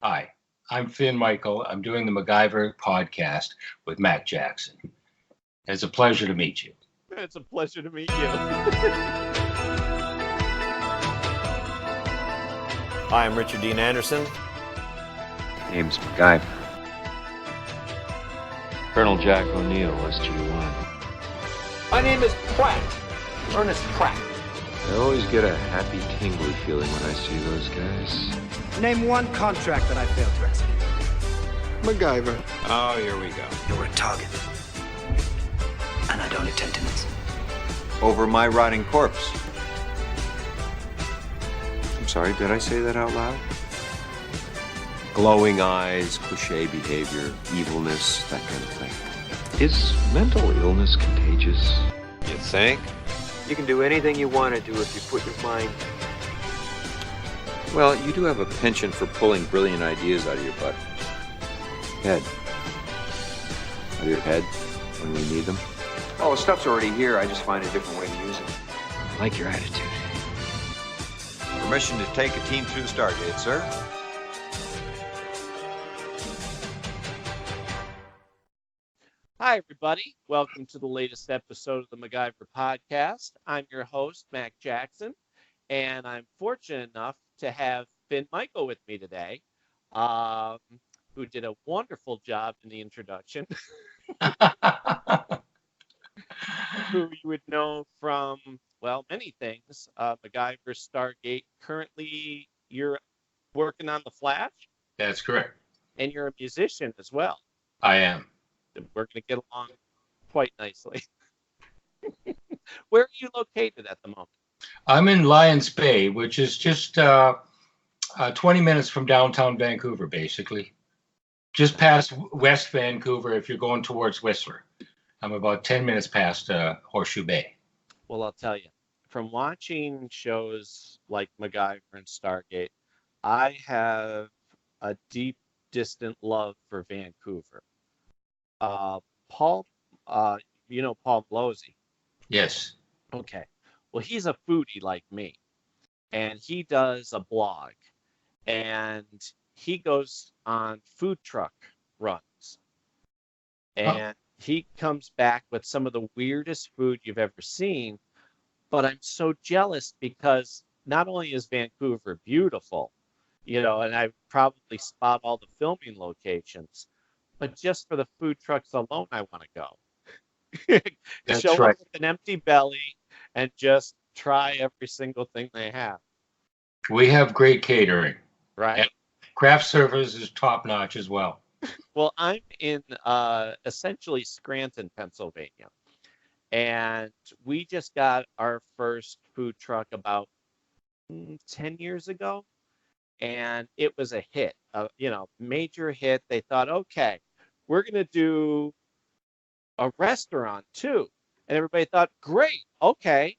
Hi, I'm Finn Michael. I'm doing the MacGyver podcast with Matt Jackson. It's a pleasure to meet you. It's a pleasure to meet you. Hi, I'm Richard Dean Anderson. Name's MacGyver. Colonel Jack O'Neill, SG-1. My name is Pratt. Ernest Pratt. I always get a happy, tingly feeling when I see those guys. Name one contract that I failed to execute. MacGyver. Oh, here we go. You're a target. And I don't intend to miss. Over my rotting corpse. I'm sorry, did I say that out loud? Glowing eyes, cliche behavior, evilness, that kind of thing. Is mental illness contagious? You think? You can do anything you want to do if you put your mind. Well, you do have a penchant for pulling brilliant ideas out of your butt. Head. Out of your head when we need them. Oh, stuff's already here. I just find a different way to use it. I like your attitude. Permission to take a team through the Stargate, sir. Hi, everybody. Welcome to the latest episode of the MacGyver podcast. I'm your host, Mac Jackson, and I'm fortunate enough to have Finn Michael with me today, who did a wonderful job in the introduction, who you would know from, well, many things. MacGyver, Stargate. Currently, you're working on The Flash, That's correct. and you're a musician as well. I am. We're going to get along quite nicely. Where are you located at the moment? I'm in Lions Bay, which is just 20 minutes from downtown Vancouver, basically. Just past West Vancouver if you're going towards Whistler. I'm about 10 minutes past Horseshoe Bay. Well, I'll tell you, from watching shows like MacGyver and Stargate, I have a deep, distant love for Vancouver. Paul, you know Paul Blosey. Yes. Okay. Well, he's a foodie like me, and he does a blog, and he goes on food truck runs, and he comes back with some of the weirdest food you've ever seen. But I'm so jealous because not only is Vancouver beautiful, and I probably spot all the filming locations, but just for the food trucks alone, I want to go. That's Show right. up with an empty belly and just try every single thing they have. We have great catering. Right. And craft service is top notch as well. Well, I'm in essentially Scranton, Pennsylvania, and we just got our first food truck about 10 years ago, and it was a hit, major hit. They thought, okay, we're going to do a restaurant too. And everybody thought, great, okay.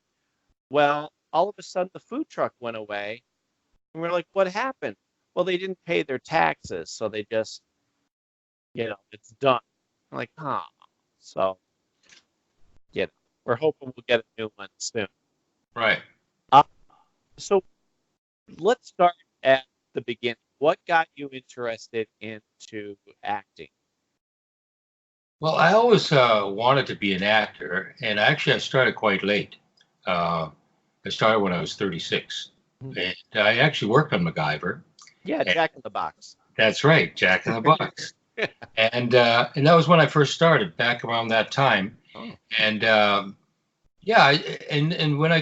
Well, all of a sudden the food truck went away, and we're like, what happened? Well, they didn't pay their taxes, so they just, it's done. I'm like, so, we're hoping we'll get a new one soon. Right. So let's start at the beginning. What got you interested into acting? Well, I always wanted to be an actor, and actually I started quite late. I started when I was 36, and I actually worked on MacGyver. Yeah, Jack in the Box. That's right, Jack in the Box. and that was when I first started, back around that time. Oh. And and when I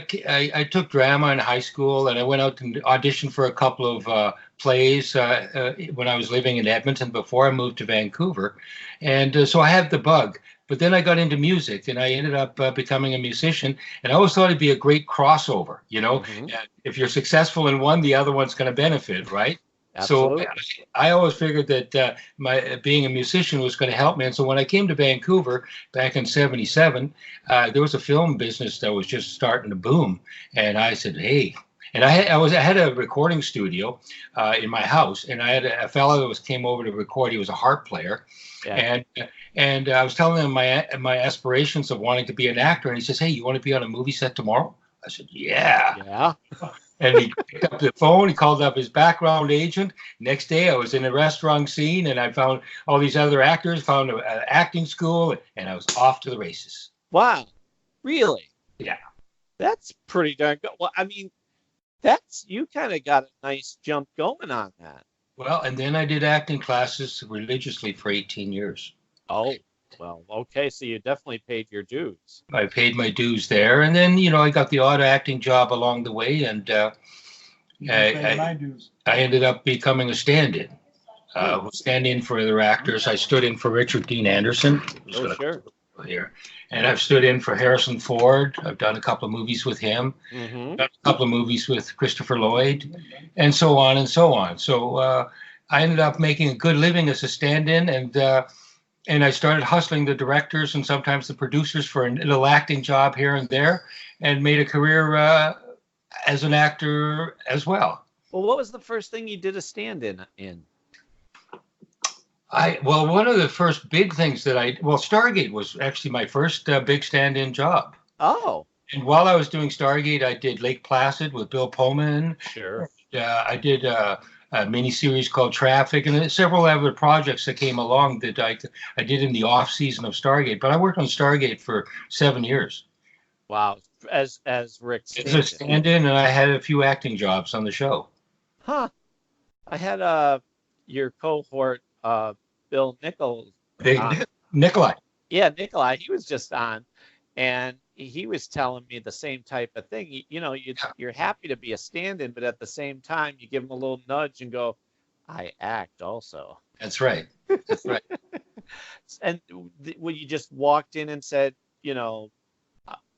took drama in high school, and I went out and auditioned for a couple of plays when I was living in Edmonton before I moved to Vancouver, and so I had the bug. But then I got into music, and I ended up becoming a musician. And I always thought it'd be a great crossover. If you're successful in one, the other one's going to benefit, right? Absolutely. So I always figured that my being a musician was going to help me. And so when I came to Vancouver back in '77, there was a film business that was just starting to boom. And I said, hey. And I had a recording studio in my house, and I had a fellow that came over to record. He was a harp player, and I was telling him my aspirations of wanting to be an actor, and he says, "Hey, you want to be on a movie set tomorrow?" I said, "Yeah." Yeah. And he picked up the phone. He called up his background agent. Next day, I was in a restaurant scene, and I found all these other actors, found an acting school, and I was off to the races. Wow. Really? Yeah. That's pretty darn good. Well, I mean, that's you kind of got a nice jump going on that. Well, and then I did acting classes religiously for 18 years. Oh, well, okay. So you definitely paid your dues. I paid my dues there, and then I got the odd acting job along the way, and I ended up becoming a stand-in. Stand-in for other actors. I stood in for Richard Dean Anderson. Oh, sure. Here, and I've stood in for Harrison Ford. I've done a couple of movies with him. Mm-hmm. Done a couple of movies with Christopher Lloyd, and so on and so on. So I ended up making a good living as a stand-in, and I started hustling the directors and sometimes the producers for a little acting job here and there, and made a career as an actor as well. Well, what was the first thing you did a stand-in in? One of the first big things Stargate was actually my first big stand-in job. Oh. And while I was doing Stargate, I did Lake Placid with Bill Pullman. Sure. I did a miniseries called Traffic, and several other projects that came along that I did in the off season of Stargate. But I worked on Stargate for 7 years. Wow. As Rick stand-in. As a stand-in, and I had a few acting jobs on the show. Huh. I had your cohort, Bill Nichols. Nikolai. Yeah, Nikolai. He was just on, and he was telling me the same type of thing. You're happy to be a stand-in, but at the same time, you give him a little nudge and go, "I act also." That's right. That's right. And when you just walked in and said, can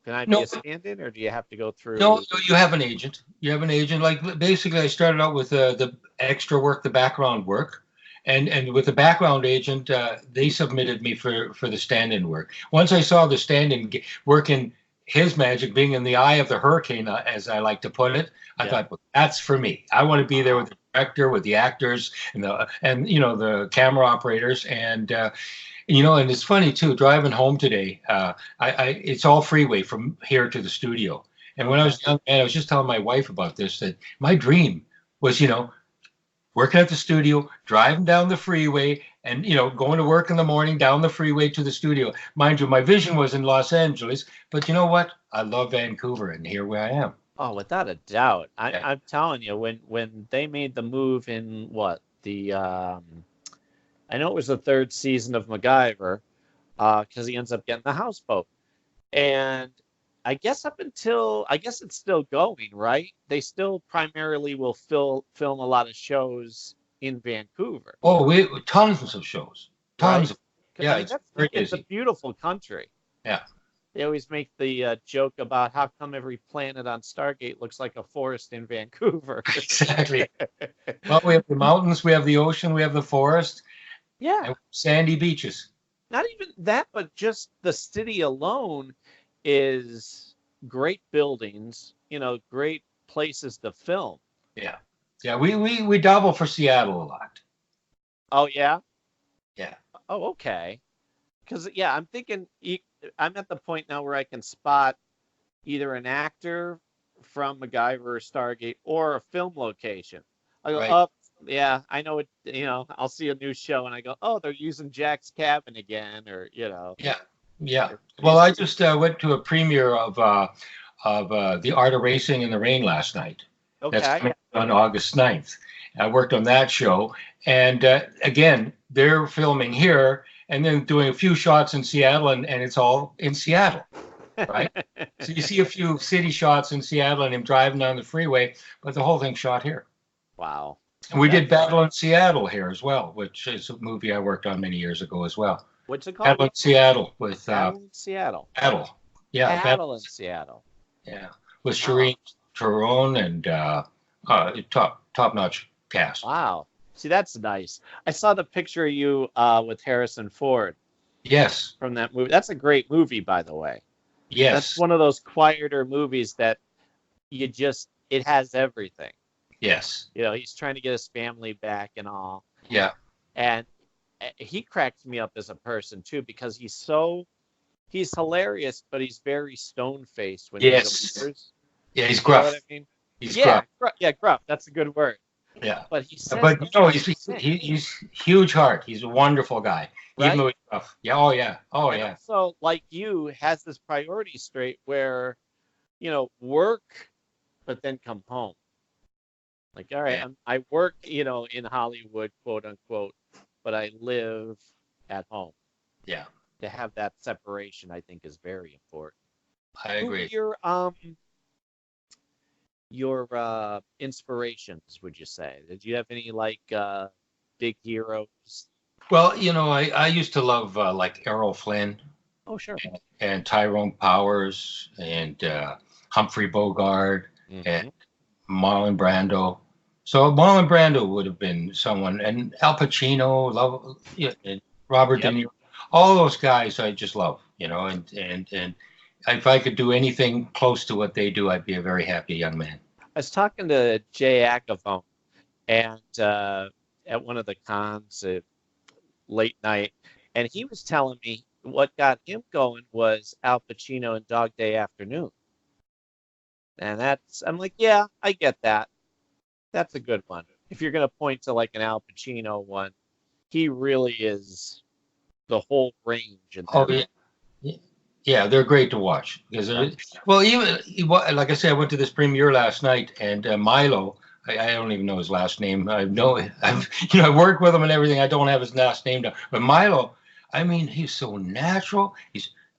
I be a stand-in, or do you have to go through? No, you have an agent. You have an agent. Like basically, I started out with the extra work, the background work. And with the background agent, they submitted me for the stand-in work. Once I saw the stand-in working his magic, being in the eye of the hurricane, as I like to put it, I thought, well, that's for me. I want to be there with the director, with the actors, and the camera operators, and it's funny too. Driving home today, it's all freeway from here to the studio. And when I was young man, I was just telling my wife about this, that my dream was, working at the studio, driving down the freeway, and going to work in the morning down the freeway to the studio. Mind you, my vision was in Los Angeles, but you know what? I love Vancouver, and here where I am. Oh, without a doubt. I'm telling you, when they made the move in I know it was the third season of MacGyver, because he ends up getting the houseboat, and I guess it's still going, right? They still primarily will film a lot of shows in Vancouver. Oh, tons of shows. Tons. Right? Yeah, it's a beautiful country. Yeah. They always make the joke about how come every planet on Stargate looks like a forest in Vancouver. Exactly. Well, we have the mountains, we have the ocean, we have the forest. Yeah. And sandy beaches. Not even that, but just the city alone is great buildings, great places to film. Yeah. Yeah, we dabble for Seattle a lot. Oh, yeah? Yeah. Oh, okay. Because, I'm thinking, I'm at the point now where I can spot either an actor from MacGyver or Stargate or a film location. I go, right. Yeah, I know it, I'll see a new show and I go, oh, they're using Jack's cabin again, or, Yeah. Yeah. Well, I just went to a premiere of The Art of Racing in the Rain last night. Okay. That's coming on August 9th. I worked on that show. And again, they're filming here and then doing a few shots in Seattle, and it's all in Seattle, right? So you see a few city shots in Seattle and him driving down the freeway, but the whole thing's shot here. Wow. And we did Battle in Seattle here as well, which is a movie I worked on many years ago as well. What's it called? Battle in Seattle with Battle in Seattle. Battle. Yeah. Battle in Seattle. Yeah. With Shireen Theron and top-notch cast. Wow. See, that's nice. I saw the picture of you with Harrison Ford. Yes. From that movie. That's a great movie, by the way. Yes. That's one of those quieter movies that it has everything. Yes. He's trying to get his family back and all. Yeah. And he cracks me up as a person too, because he's hilarious, but he's very stone-faced when he delivers. Yeah, he's gruff. You know what I mean? He's Yeah, gruff. gruff. That's a good word. Yeah. But he says, But he's huge heart. He's a wonderful guy, even right? though he's tough. Yeah. Oh yeah. Oh And yeah. also, like you, has this priority straight where, work, but then come home. Like, all right, Yeah. I work, in Hollywood, quote unquote, but I live at home. Yeah. To have that separation, I think, is very important. I Who were agree. your inspirations, would you say? Did you have any big heroes? Well, I used to love like Errol Flynn Oh, sure. and Tyrone Powers and Humphrey Bogart and Marlon Brando. So Marlon Brando would have been someone, and Al Pacino, and Robert De Niro, all those guys I just love, and if I could do anything close to what they do, I'd be a very happy young man. I was talking to Jay Agavone and at one of the cons late night, and he was telling me what got him going was Al Pacino and Dog Day Afternoon. And I'm like, yeah, I get that. That's a good one. If you're going to point to like an Al Pacino one, he really is the whole range. Oh, yeah. Yeah, they're great to watch because like I said, I went to this premiere last night, and Milo, I don't even know his last name. I work with him and everything. I don't have his last name down, but Milo, I mean, he's so natural.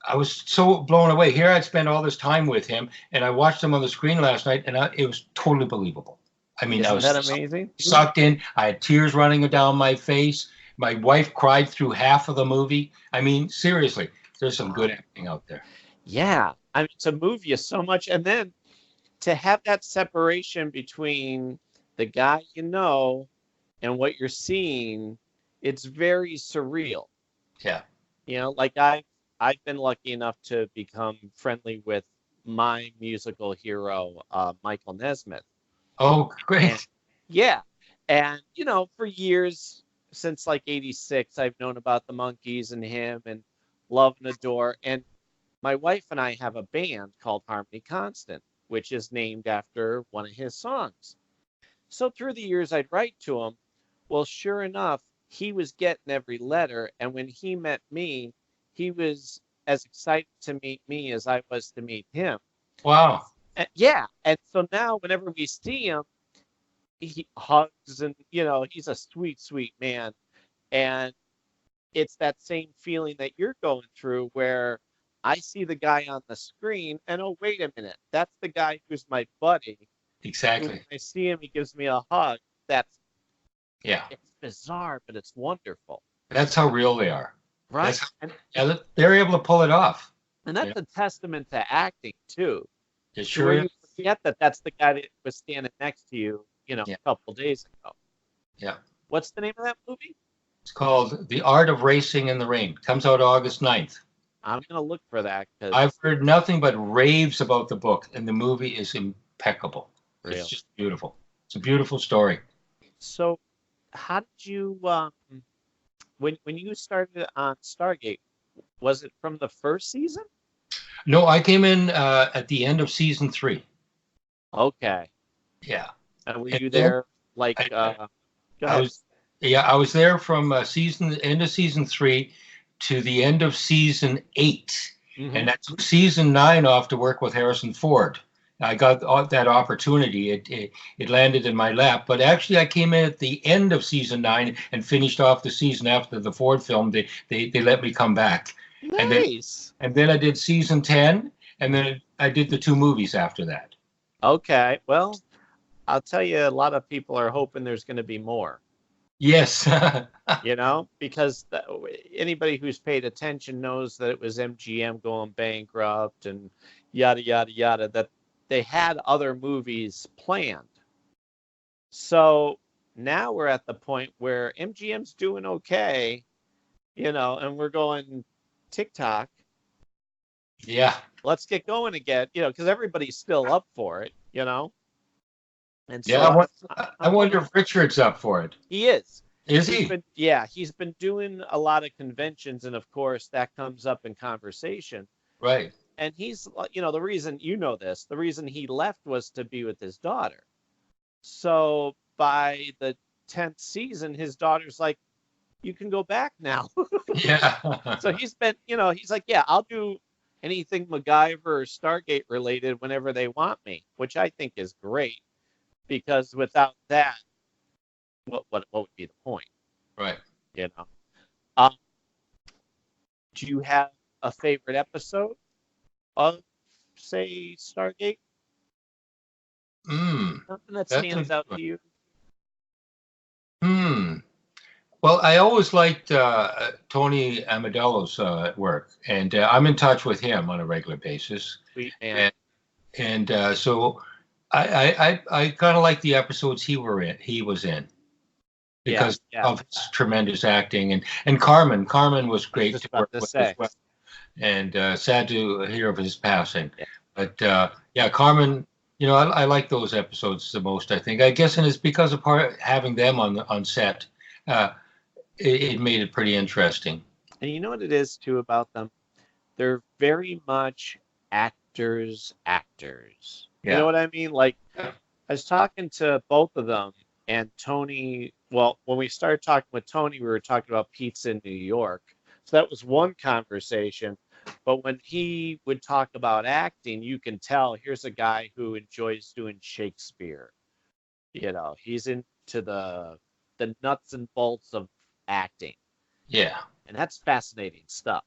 I was so blown away. Here I'd spent all this time with him, and I watched him on the screen last night, and it was totally believable. I mean, Isn't that amazing? Sucked in. I had tears running down my face. My wife cried through half of the movie. I mean, seriously, there's some good acting out there. Yeah, I mean, to move you so much, and then to have that separation between the guy and what you're seeing, it's very surreal. Yeah. Like I've been lucky enough to become friendly with my musical hero, Michael Nesmith. Oh, great. And for years, since like 86, I've known about the Monkees and him and love and adore. And my wife and I have a band called Harmony Constant, which is named after one of his songs. So through the years, I'd write to him. Well, sure enough, he was getting every letter. And when he met me, he was as excited to meet me as I was to meet him. Wow. And, yeah. And so now whenever we see him, he hugs and, he's a sweet, sweet man. And it's that same feeling that you're going through where I see the guy on the screen and, oh, wait a minute, that's the guy who's my buddy. Exactly. When I see him, he gives me a hug. It's bizarre, but it's wonderful. That's how real they are. Right. They're able to pull it off. And that's a testament to acting, too. It sure is. You forget that that's the guy that was standing next to you, a couple days ago. Yeah. What's the name of that movie? It's called The Art of Racing in the Rain. Comes out August 9th. I'm going to look for that. I've heard nothing but raves about the book, and the movie is impeccable. Really? It's just beautiful. It's a beautiful story. So how did you, when you started on Stargate, was it from the first season? No, I came in at the end of season 3. Okay. Yeah. And were you there I was there from end of season 3 to the end of season 8. Mm-hmm. And that took season 9 off to work with Harrison Ford. I got that opportunity. It landed in my lap. But actually, I came in at the end of season 9 and finished off the season after the Ford film. They let me come back. Nice. And then I did season 10, and then I did the 2 movies after that. Okay. Well, I'll tell you, a lot of people are hoping there's going to be more. Yes. Because anybody who's paid attention knows that it was MGM going bankrupt and yada, yada, yada, that they had other movies planned. So now we're at the point where MGM's doing okay, and we're going TikTok. Yeah. Let's get going again, because everybody's still up for it, And so I wonder if Richard's up for it. He is. Is he? He's been doing a lot of conventions, and of course that comes up in conversation. Right. And he's, the reason, the reason he left was to be with his daughter. So by the 10th season, his daughter's like, you can go back now. Yeah. So he's been, he's like, yeah, I'll do anything MacGyver or Stargate related whenever they want me, which I think is great, because without that, what would be the point? Right. Um, do you have a favorite episode of, say, Stargate? Something that stands out to you? Well, I always liked Tony Amadello's work, and I'm in touch with him on a regular basis. Sweet man. And so I kind of like the episodes he was in, because of his tremendous acting, and Carmen was great to work with as well. And sad to hear of his passing. Yeah. But Carmen, I like those episodes the most, I think. I guess, and it's because of having them on set. It made it pretty interesting. And you know what it is too about them? They're very much actors. Yeah. You know what I mean? Like, I was talking to both of them, and Tony, well, when we started talking with Tony, we were talking about pizza in New York. So that was one conversation. But when he would talk about acting, you can tell here's a guy who enjoys doing Shakespeare. He's into the nuts and bolts of acting. Yeah. And that's fascinating stuff.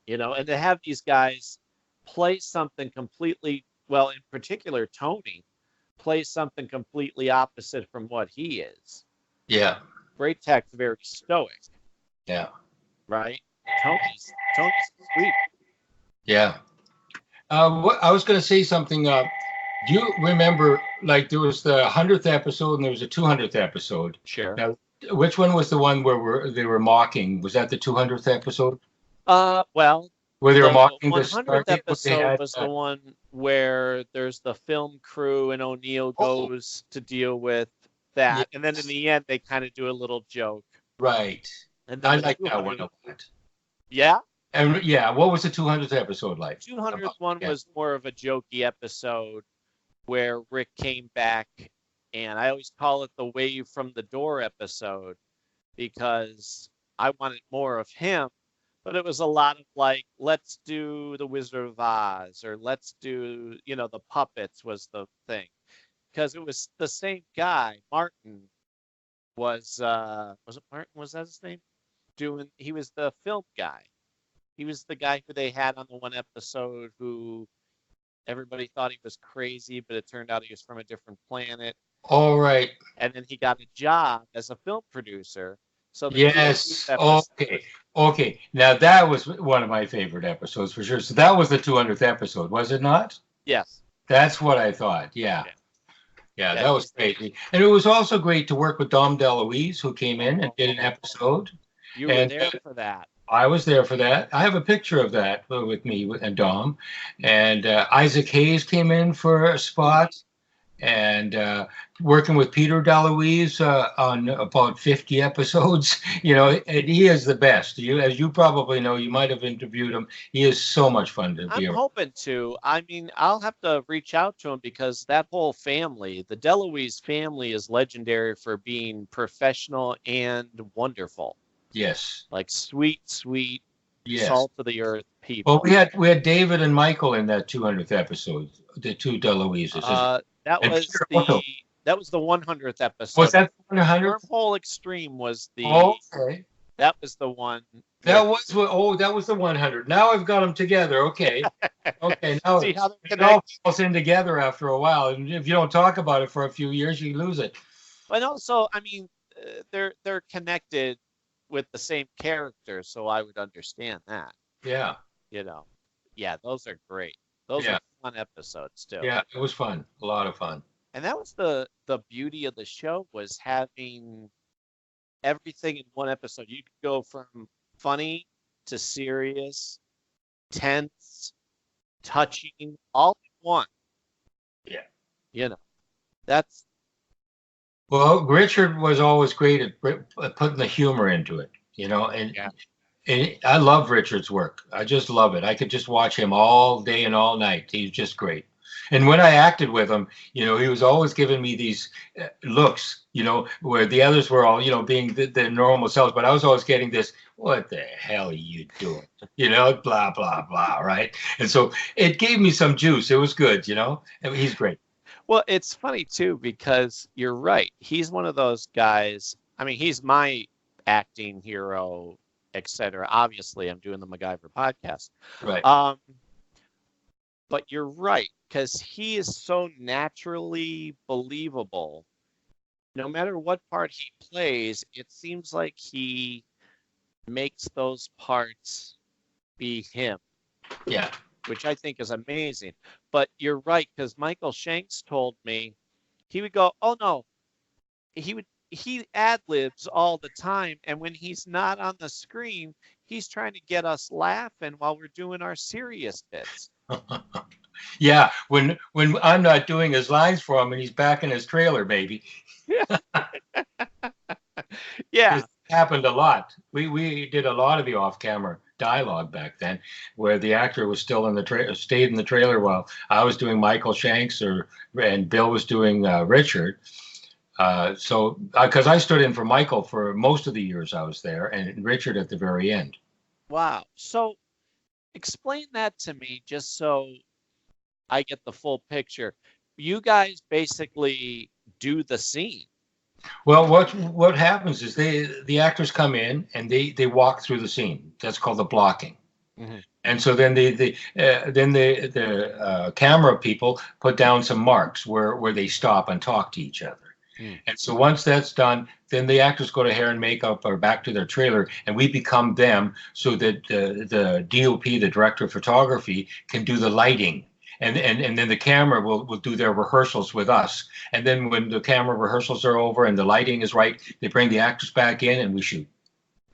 And to have these guys play something completely, well, in particular, Tony, play something completely opposite from what he is. Yeah. Great Tech's very stoic. Yeah. Right? Tony's sweet. Yeah. I was going to say something. Do you remember, like, there was the 100th episode and there was a 200th episode? Sure. Now, which one was the one where they were mocking? Was that the 200th episode? Well, where they were mocking the the 100th episode was the one where there's the film crew and O'Neill goes to deal with that. Yes. And then in the end, they kind of do a little joke. Right. And I like that one a lot. Yeah? And what was the 200th episode like? 200th one was more of a jokey episode where Rick came back, and I always call it the Wave from the Door episode because I wanted more of him, but it was a lot of like, let's do the Wizard of Oz, or let's do, the puppets was the thing. Because it was the same guy, Martin, was it Martin? Was that his name? He was the film guy. He was the guy who they had on the one episode who everybody thought he was crazy, but it turned out he was from a different planet. All right. And then he got a job as a film producer. So yes. Okay. Now that was one of my favorite episodes for sure. So that was the 200th episode, was it not? Yes. That's what I thought. Yeah, that was great. And it was also great to work with Dom DeLuise, who came in and did an episode. You were there for that. I was there for that. I have a picture of that with me and Dom. And Isaac Hayes came in for a spot. And working with Peter DeLuise on about 50 episodes, and he is the best. As you probably know, you might have interviewed him. He is so much fun to be around. I'm hoping to. I mean, I'll have to reach out to him because that whole family, the DeLuise family, is legendary for being professional and wonderful. Yes. Like sweet, yes. Salt of the earth people. Well, we had David and Michael in that 200th episode, the two DeLuises. That was the 100th episode. Was that 100th? Wormhole Extreme was the. Oh, okay. That was the one. That was the 100. Now I've got them together. Okay. Okay. Now see how it all falls in together after a while, and if you don't talk about it for a few years, you lose it. And also, I mean, they're connected with the same character, so I would understand that. Yeah. Yeah, those are great. Those are fun episodes too. Yeah, it was fun. A lot of fun. And that was the beauty of the show, was having everything in one episode. You could go from funny to serious, tense, touching, all in one. Yeah. That's. Well, Richard was always great at putting the humor into it, and And I love Richard's work. I just love it. I could just watch him all day and all night. He's just great. And when I acted with him, he was always giving me these looks, where the others were all, being the normal selves, but I was always getting this, what the hell are you doing? Blah, blah, blah, right? And so it gave me some juice. It was good, I mean, he's great. Well, it's funny too, because you're right. He's one of those guys. I mean, he's my acting hero, etc. Obviously, I'm doing the MacGyver podcast. Right. But you're right, because he is so naturally believable. No matter what part he plays, it seems like he makes those parts be him. Yeah. Which I think is amazing. But you're right, because Michael Shanks told me he would go, oh no, he ad-libs all the time, and when he's not on the screen, he's trying to get us laughing while we're doing our serious bits. Yeah, when I'm not doing his lines for him and he's back in his trailer, baby. Yeah. It happened a lot. We did a lot of the off-camera dialogue back then, where the actor was still in the stayed in the trailer while I was doing Michael Shanks and Bill was doing Richard. So because I stood in for Michael for most of the years I was there, and Richard at the very end. Wow. So explain that to me, just so I get the full picture. You guys basically do the scene. Well, what happens is the actors come in and they walk through the scene. That's called the blocking. Mm-hmm. And so then the camera people put down some marks where they stop and talk to each other. Mm. And so once that's done, then the actors go to hair and makeup or back to their trailer, and we become them, so that the DOP, the director of photography, can do the lighting. And then the camera will do their rehearsals with us. And then when the camera rehearsals are over and the lighting is right, they bring the actors back in and we shoot.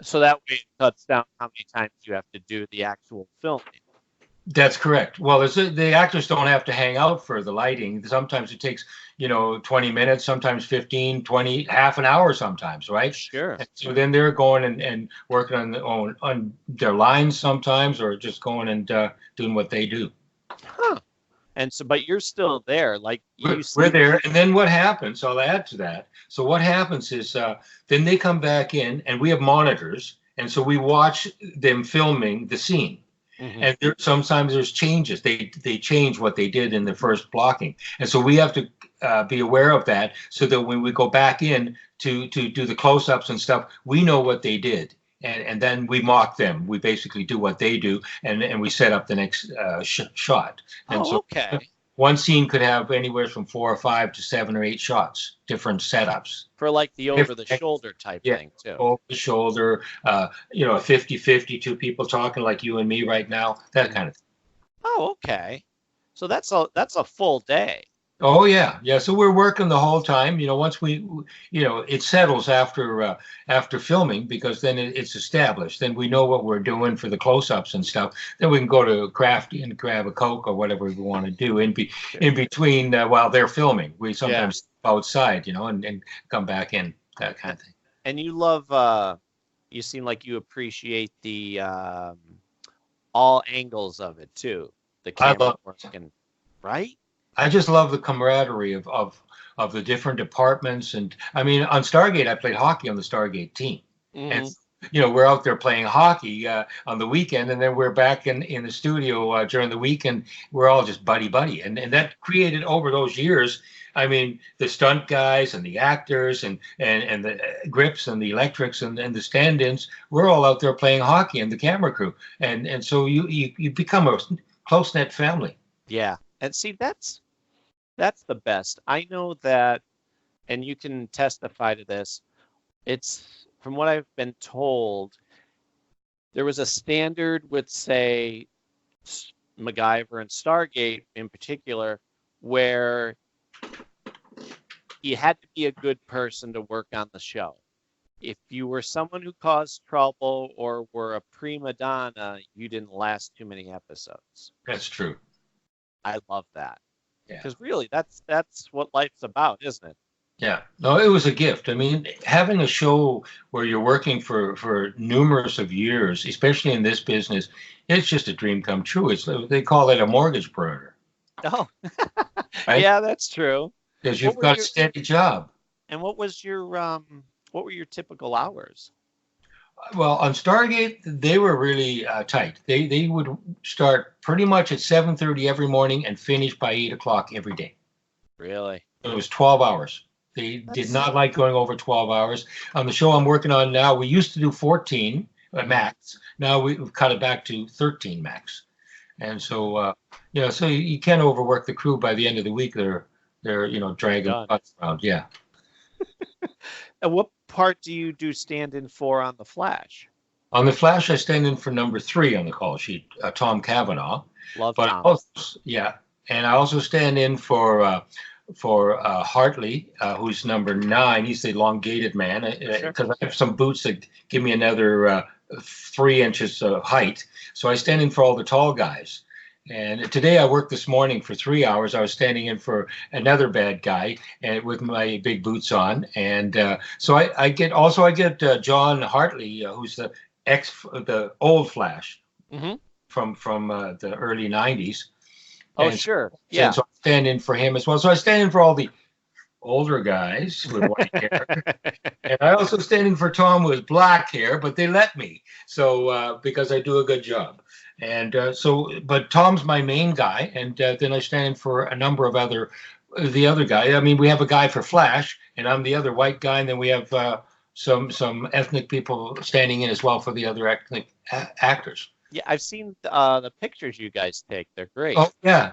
So that way it cuts down how many times you have to do the actual filming. That's correct. Well, the actors don't have to hang out for the lighting. Sometimes it takes, 20 minutes, sometimes 15, 20, half an hour sometimes, right? Sure. And so then they're going and working on their lines sometimes, or just going and doing what they do. Huh. And so, but you're still there, like we're there. And then what happens? I'll add to that. So what happens is then they come back in, and we have monitors, and so we watch them filming the scene. Mm-hmm. And sometimes there's changes. They change what they did in the first blocking, and so we have to be aware of that, so that when we go back in to do the close-ups and stuff, we know what they did. And then we mock them. We basically do what they do, and we set up the next shot. And okay. One scene could have anywhere from 4 or 5 to 7 or 8 shots, different setups. For like the over-the-shoulder type thing, too. Over the shoulder, 50-50, two people talking like you and me right now, that kind of thing. Oh, okay. So that's a full day. Oh yeah. So we're working the whole time. Once it settles after filming, because then it's established. Then we know what we're doing for the close-ups and stuff. Then we can go to Crafty and grab a Coke or whatever we want to do in between while they're filming. We sometimes step outside, and come back in, that kind of thing. And you love. You seem like you appreciate the all angles of it too. The camera working, right? I just love the camaraderie of the different departments. And I mean, on Stargate, I played hockey on the Stargate team. Mm-hmm. And, we're out there playing hockey on the weekend, and then we're back in the studio during the week, and we're all just buddy. And that created, over those years, I mean, the stunt guys and the actors and the grips and the electrics and the stand-ins, we're all out there playing hockey, and the camera crew. And so you become a close-knit family. Yeah. And see, that's the best. I know that, and you can testify to this. It's, from what I've been told, there was a standard with, say, MacGyver and Stargate in particular, where you had to be a good person to work on the show. If you were someone who caused trouble or were a prima donna, you didn't last too many episodes. That's true. I love that, because really, that's what life's about, isn't it? Yeah, no, it was a gift. I mean, having a show where you're working for numerous of years, especially in this business, it's just a dream come true. It's they call it a mortgage burner, Oh, right? yeah, that's true. Because What you've were got a your steady job. and what were your typical hours? Well, on Stargate, they were really tight. They would start pretty much at 7:30 every morning and finish by 8 o'clock every day. Really? It was 12 hours. They did That's not like going over 12 hours. On the show I'm working on now, we used to do 14 max. Now we've cut it back to 13 max. And so, so you can't overwork the crew. By the end of the week, they're dragging done. butts around. Yeah. And what part do you do stand in for on the Flash? On the Flash, I stand in for number 3 on the call sheet, Tom Cavanaugh. Love But Tom. also, yeah, and I also stand in for Hartley, who's number 9. He's the elongated man because I have some boots that give me another 3 inches of height. So I stand in for all the tall guys. And today I worked this morning for 3 hours. I was standing in for another bad guy and with my big boots on. And so I get John Hartley, who's the old Flash from the early 90s. Oh, And sure. Yeah. so I stand in for him as well. So I stand in for all the older guys with white hair. And I also stand in for Tom with black hair, but they let me. So because I do a good job. And but Tom's my main guy. And then I stand in for a number of the other guy. I mean, we have a guy for Flash, and I'm the other white guy. And then we have some ethnic people standing in as well for the other ethnic actors. Yeah, I've seen the pictures you guys take. They're great. Oh, yeah.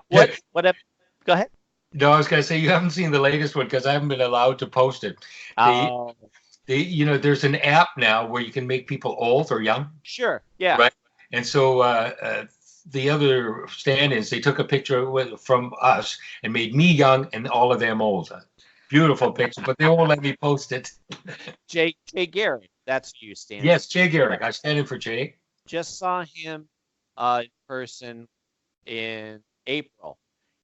Go ahead. No, I was going to say you haven't seen the latest one because I haven't been allowed to post it. There's an app now where you can make people old or young. Sure. Yeah. Right. And so the other stand-ins, they took a picture from us and made me young and all of them old. Beautiful picture, but they won't let me post it. Jay Garrett, that's who you stand. Yes, Jay Garrett. I stand in for Jay. Just saw him in person in April,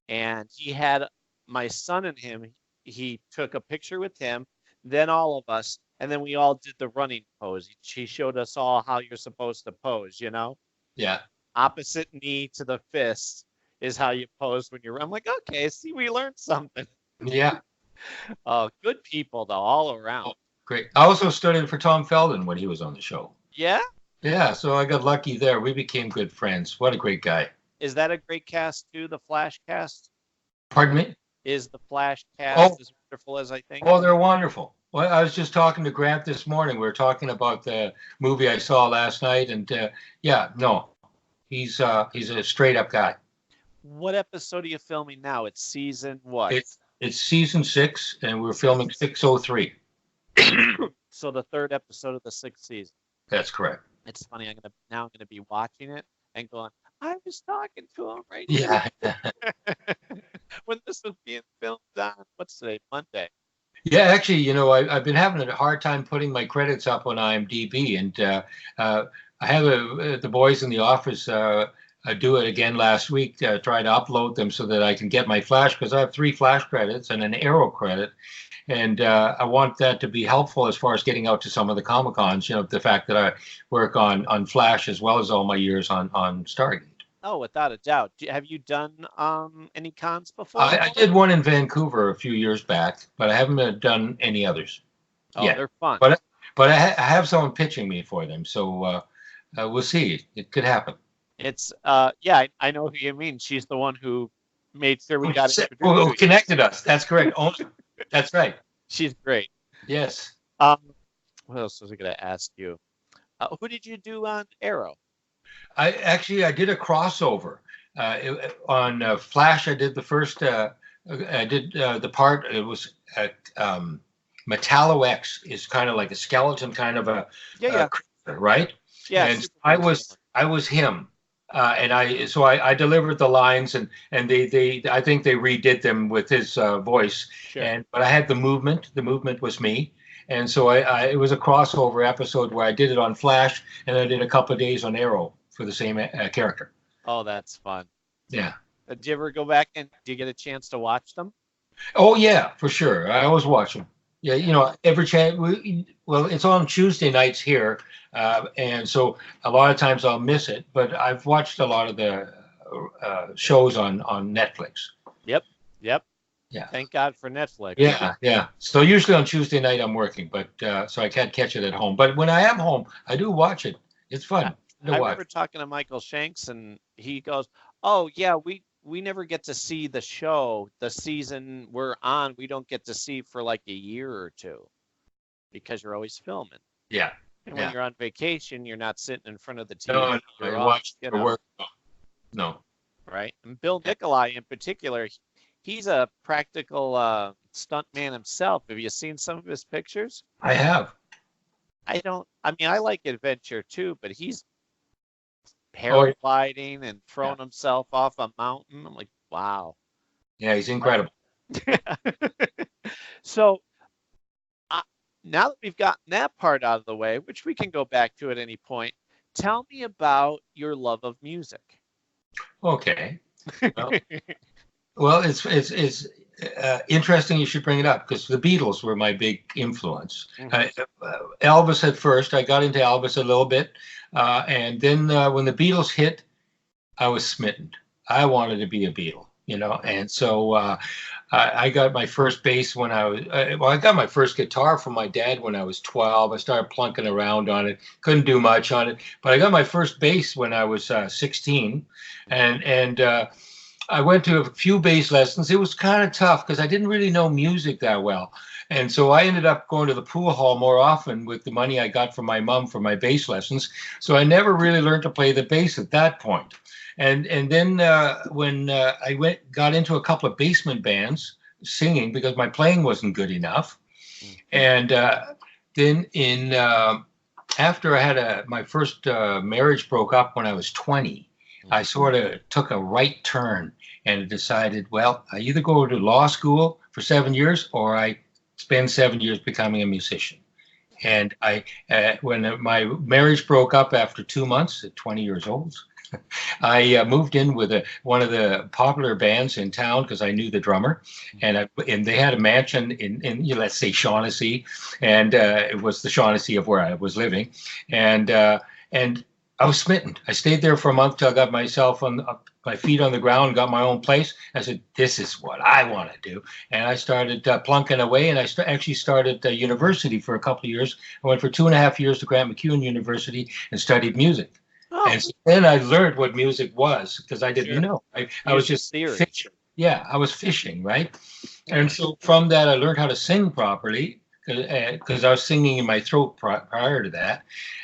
and he had my son and him. He took a picture with him, then all of us, and then we all did the running pose. He showed us all how you're supposed to pose, Yeah. Opposite knee to the fist is how you pose when you're. I'm like, okay, see, we learned something. Yeah. Good people though, all around. Oh, great. I also stood in for Tom Felden when he was on the show. Yeah? Yeah, so I got lucky there. We became good friends. What a great guy. Is that a great cast too, the Flash cast? Pardon me? Is the Flash cast as wonderful as I think? Oh, they're wonderful. Well, I was just talking to Grant this morning. We were talking about the movie I saw last night, and he's a straight up guy. What episode are you filming now? It's season what? It's season 6, and we're filming 603. So the 3rd episode of the 6th season. That's correct. It's funny. I'm gonna be watching it and going, I was talking to him right Yeah. when this was being filmed on what's today? Monday. Yeah, actually, I've been having a hard time putting my credits up on IMDb, and I have the boys in the office do it again last week, try to upload them so that I can get my Flash, because I have 3 Flash credits and an Arrow credit. And I want that to be helpful as far as getting out to some of the Comic-Cons, the fact that I work on Flash as well as all my years on Stargate. Oh, without a doubt. Have you done any cons before? I did one in Vancouver a few years back, but I haven't done any others. Oh, yet. They're fun. But I have someone pitching me for them, so we'll see. It could happen. It's I know who you mean. She's the one who made sure we got introduced. Who connected us? That's correct. That's right. She's great. Yes. What else was I going to ask you? Who did you do on Arrow? I did a crossover on Flash. I did the first. I did the part. It was Metallo X is kind of like a skeleton, kind of a creature, right? Yeah. And I was him. And I delivered the lines, and they I think they redid them with his voice. Sure. But I had the movement. The movement was me, and so it was a crossover episode where I did it on Flash, and I did a couple of days on Arrow for the same character. Oh, that's fun. Yeah. Did you ever go back and do you get a chance to watch them? Oh yeah, for sure. I always watch them. Yeah, every chance. Well, it's on Tuesday nights here, and so a lot of times I'll miss it. But I've watched a lot of the shows on Netflix. Yep. Yep. Yeah. Thank God for Netflix. Yeah, yeah. So usually on Tuesday night I'm working, but so I can't catch it at home. But when I am home, I do watch it. It's fun to I watch. remember talking to Michael Shanks, and he goes, "Oh yeah, we never get to see the show. The season we're on, we don't get to see for like a year or two because you're always filming. Yeah. And when Yeah. you're on vacation, you're not sitting in front of the TV. No, You're I off, watch you the know, work. No. right? And Bill Nicolai in particular, he's a practical stunt man himself. Have you seen some of his pictures? I have. I mean, I like adventure too, but he's Oh, yeah. paragliding and throwing himself off a mountain. I'm like, wow. Yeah, he's incredible. So now that we've gotten that part out of the way, which we can go back to at any point, tell me about your love of music. Okay. Well, it's interesting you should bring it up because the Beatles were my big influence. Elvis at first, I got into Elvis a little bit, and then when the Beatles hit, I was smitten. I wanted to be a Beatle, and so I got my first bass when I was, I got my first guitar from my dad when I was 12. I started plunking around on it, couldn't do much on it, but I got my first bass when I was 16, and I went to a few bass lessons. It was kind of tough because I didn't really know music that well. And so I ended up going to the pool hall more often with the money I got from my mom for my bass lessons. So I never really learned to play the bass at that point. And then when I got into a couple of basement bands singing because my playing wasn't good enough. And then after I had my first marriage broke up when I was 20, I sort of took a right turn and decided, well, I either go to law school for 7 years or I spend 7 years becoming a musician. And when my marriage broke up after 2 months at 20 years old, I moved in with one of the popular bands in town because I knew the drummer, and they had a mansion in let's say Shaughnessy, and it was the Shaughnessy of where I was living, and I was smitten. I stayed there for a month till I got myself on my feet on the ground, got my own place. I said, this is what I want to do. And I started plunking away, and I actually started university for a couple of years. I went for 2.5 years to Grant MacEwan University and studied music. Oh. And so then I learned what music was because I didn't know. I was just fishing. Yeah, I was fishing, right? And so from that, I learned how to sing properly because I was singing in my throat prior to that.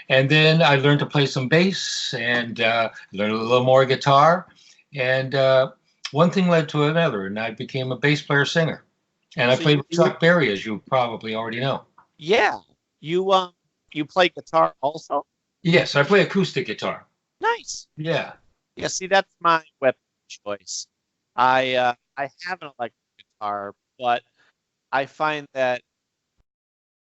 And then I learned to play some bass and learned a little more guitar. And one thing led to another, and I became a bass player singer. And I played with Chuck Berry, as you probably already know. Yeah. You play guitar also? Yes, I play acoustic guitar. Nice. Yeah. Yeah, see, that's my weapon choice. I have an electric guitar, but I find that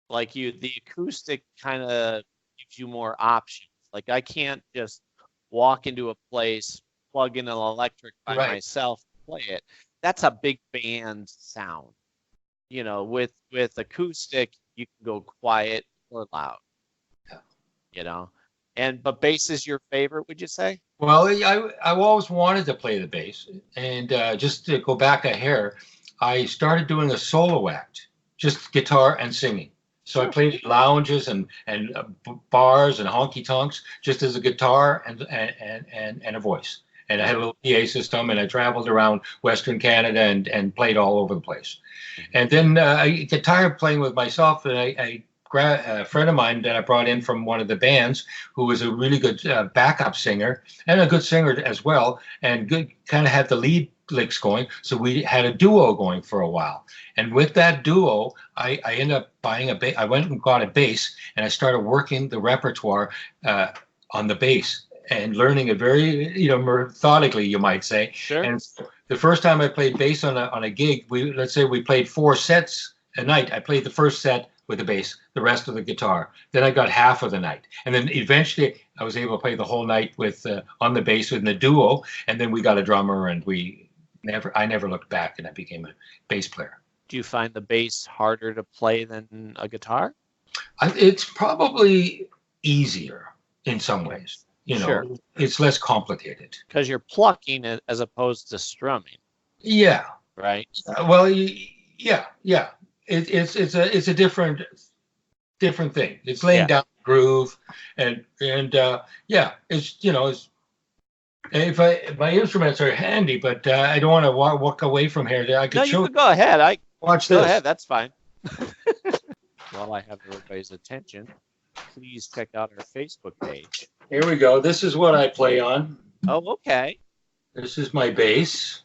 the acoustic kind of gives you more options. Like I can't just walk into a place, plug in an electric by myself, play it. That's a big band sound. With acoustic, you can go quiet or loud. Yeah. But bass is your favorite, would you say? Well, I've always wanted to play the bass, and just to go back a hair, I started doing a solo act, just guitar and singing. So I played at lounges and bars and honky tonks just as a guitar and a voice. And I had a little PA system, and I traveled around Western Canada and played all over the place. And then I get tired of playing with myself, and a friend of mine that I brought in from one of the bands, who was a really good backup singer and a good singer as well, and good kind of had the lead licks going. So we had a duo going for a while. And with that duo, I ended up buying a bass. I went and got a bass, and I started working the repertoire on the bass and learning it very, methodically, you might say. Sure. And the first time I played bass on a gig, let's say we played 4 sets a night. I played the first set with the bass, the rest of the guitar. Then I got half of the night. And then eventually I was able to play the whole night with on the bass with the duo. And then we got a drummer, and I never looked back, and I became a bass player. Do you find the bass harder to play than a guitar? It's probably easier in some ways. Sure. It's less complicated. Because you're plucking it as opposed to strumming, Yeah. right? Well, yeah. It's a different thing. It's laying down the groove, and yeah, it's it's. If my instruments are handy, but I don't want to walk away from here. I could show. You can go ahead. Watch Go this. ahead. That's fine. While I have everybody's attention, please check out our Facebook page. Here we go. This is what I play on. Oh, okay. This is my bass.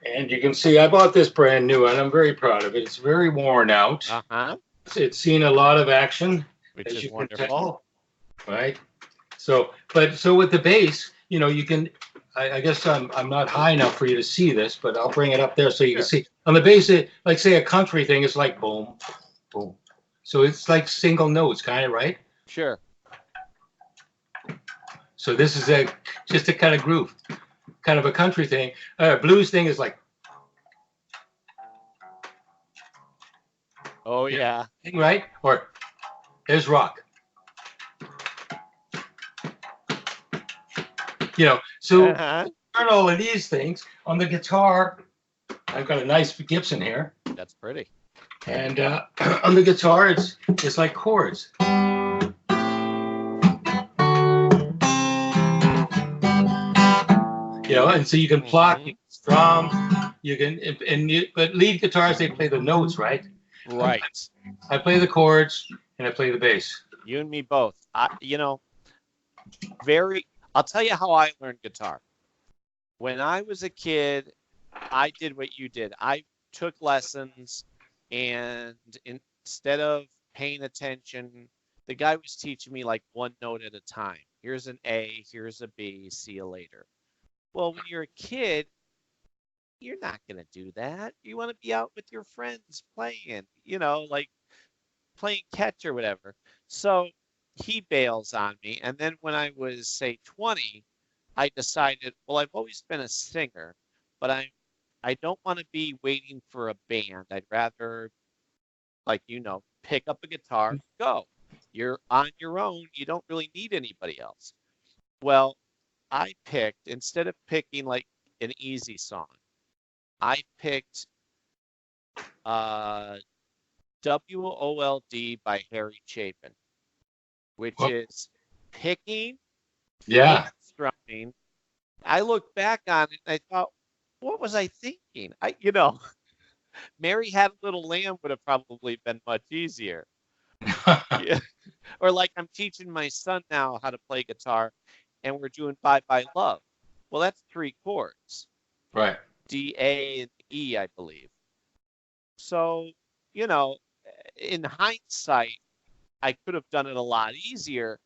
And you can see I bought this brand new, and I'm very proud of it. It's very worn out. Uh-huh. It's seen a lot of action, Which as is you can wonderful. tell, right? So with the bass, you can. I guess I'm not high enough for you to see this, but I'll bring it up there so you can see. On the bass, like say a country thing, it's like boom, boom. So it's like single notes, kind of, right? Sure. So this is just a kind of groove, kind of a country thing. Blues thing is like. Oh, yeah. Right? Or there's rock. So Uh-huh. learn all of these things. On the guitar, I've got a nice Gibson here. That's pretty. And on the guitar, it's like chords. And so you can pluck, you can strum, you can, but lead guitars, they play the notes, right? Right. I play the chords and I play the bass. You and me both. I'll tell you how I learned guitar. When I was a kid, I did what you did. I took lessons, and instead of paying attention, the guy was teaching me like one note at a time. Here's an A, here's a B, see you later. Well, when you're a kid, you're not going to do that. You want to be out with your friends playing, like playing catch or whatever. So he bails on me. And then when I was, say, 20, I decided, well, I've always been a singer, but I don't want to be waiting for a band. I'd rather, pick up a guitar, go. You're on your own. You don't really need anybody else. Well, I picked, instead of picking like an easy song, I picked WOLD by Harry Chapin, which is picking, Yeah. strumming. I look back on it and I thought, what was I thinking? Mary Had a Little Lamb would have probably been much easier. Yeah. Or like I'm teaching my son now how to play guitar, and we're doing Bye Bye Love. Well, that's 3 chords. Right. D, A, and E, I believe. So, in hindsight, I could have done it a lot easier,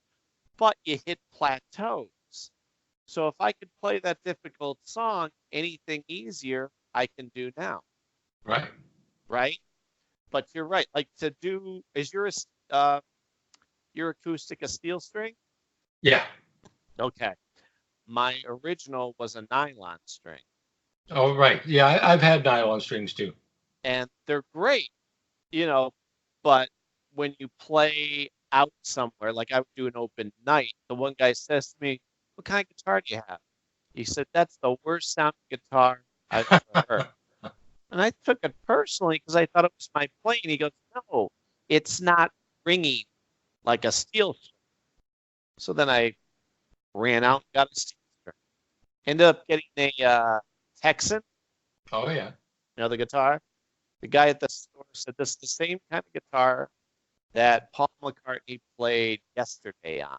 but you hit plateaus. So if I could play that difficult song, anything easier I can do now. Right. Right? But you're right. Like is your acoustic a steel string? Yeah. Okay. My original was a nylon string. Oh, right. Yeah, I've had nylon strings too. And they're great, but when you play out somewhere, like I would do an open night, the one guy says to me, "What kind of guitar do you have?" He said, "That's the worst sounding guitar I've ever heard." And I took it personally because I thought it was my playing. He goes, "No, it's not ringing like a steel string." So then I ran out and got a steel string. Ended up getting a Texan. Oh, yeah. The guitar. The guy at the store said, "This is the same kind of guitar that Paul McCartney played yesterday on."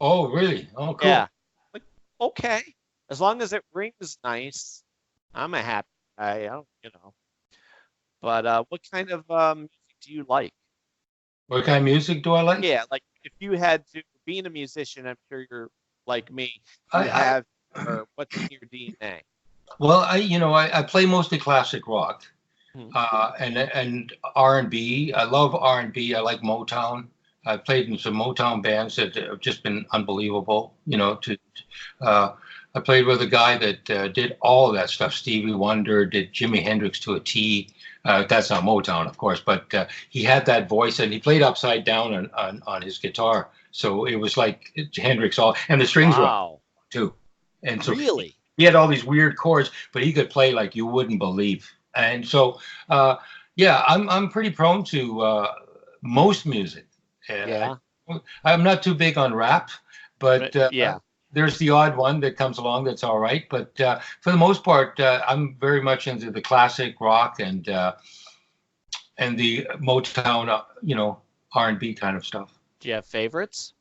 Oh, really? Oh, cool. Yeah. Like, okay. As long as it rings nice, I'm a happy guy. But what kind of music do you like? What kind of music do I like? Yeah, like if you had to, being a musician, I'm sure you're like me. Or what's in your DNA? Well, I play mostly classic rock, and R&B. I love R&B. I like Motown. I've played in some Motown bands that have just been unbelievable. I played with a guy that did all of that stuff. Stevie Wonder, did Jimi Hendrix to a T. That's not Motown, of course, but he had that voice, and he played upside down on his guitar. So it was like Hendrix all, and the strings were up too. And so Really? he had all these weird chords, but he could play like you wouldn't believe. And so, yeah, I'm pretty prone to most music. Yeah. I'm not too big on rap, but yeah. There's the odd one that comes along that's all right. But for the most part, I'm very much into the classic rock and the Motown, R&B kind of stuff. Do you have favorites?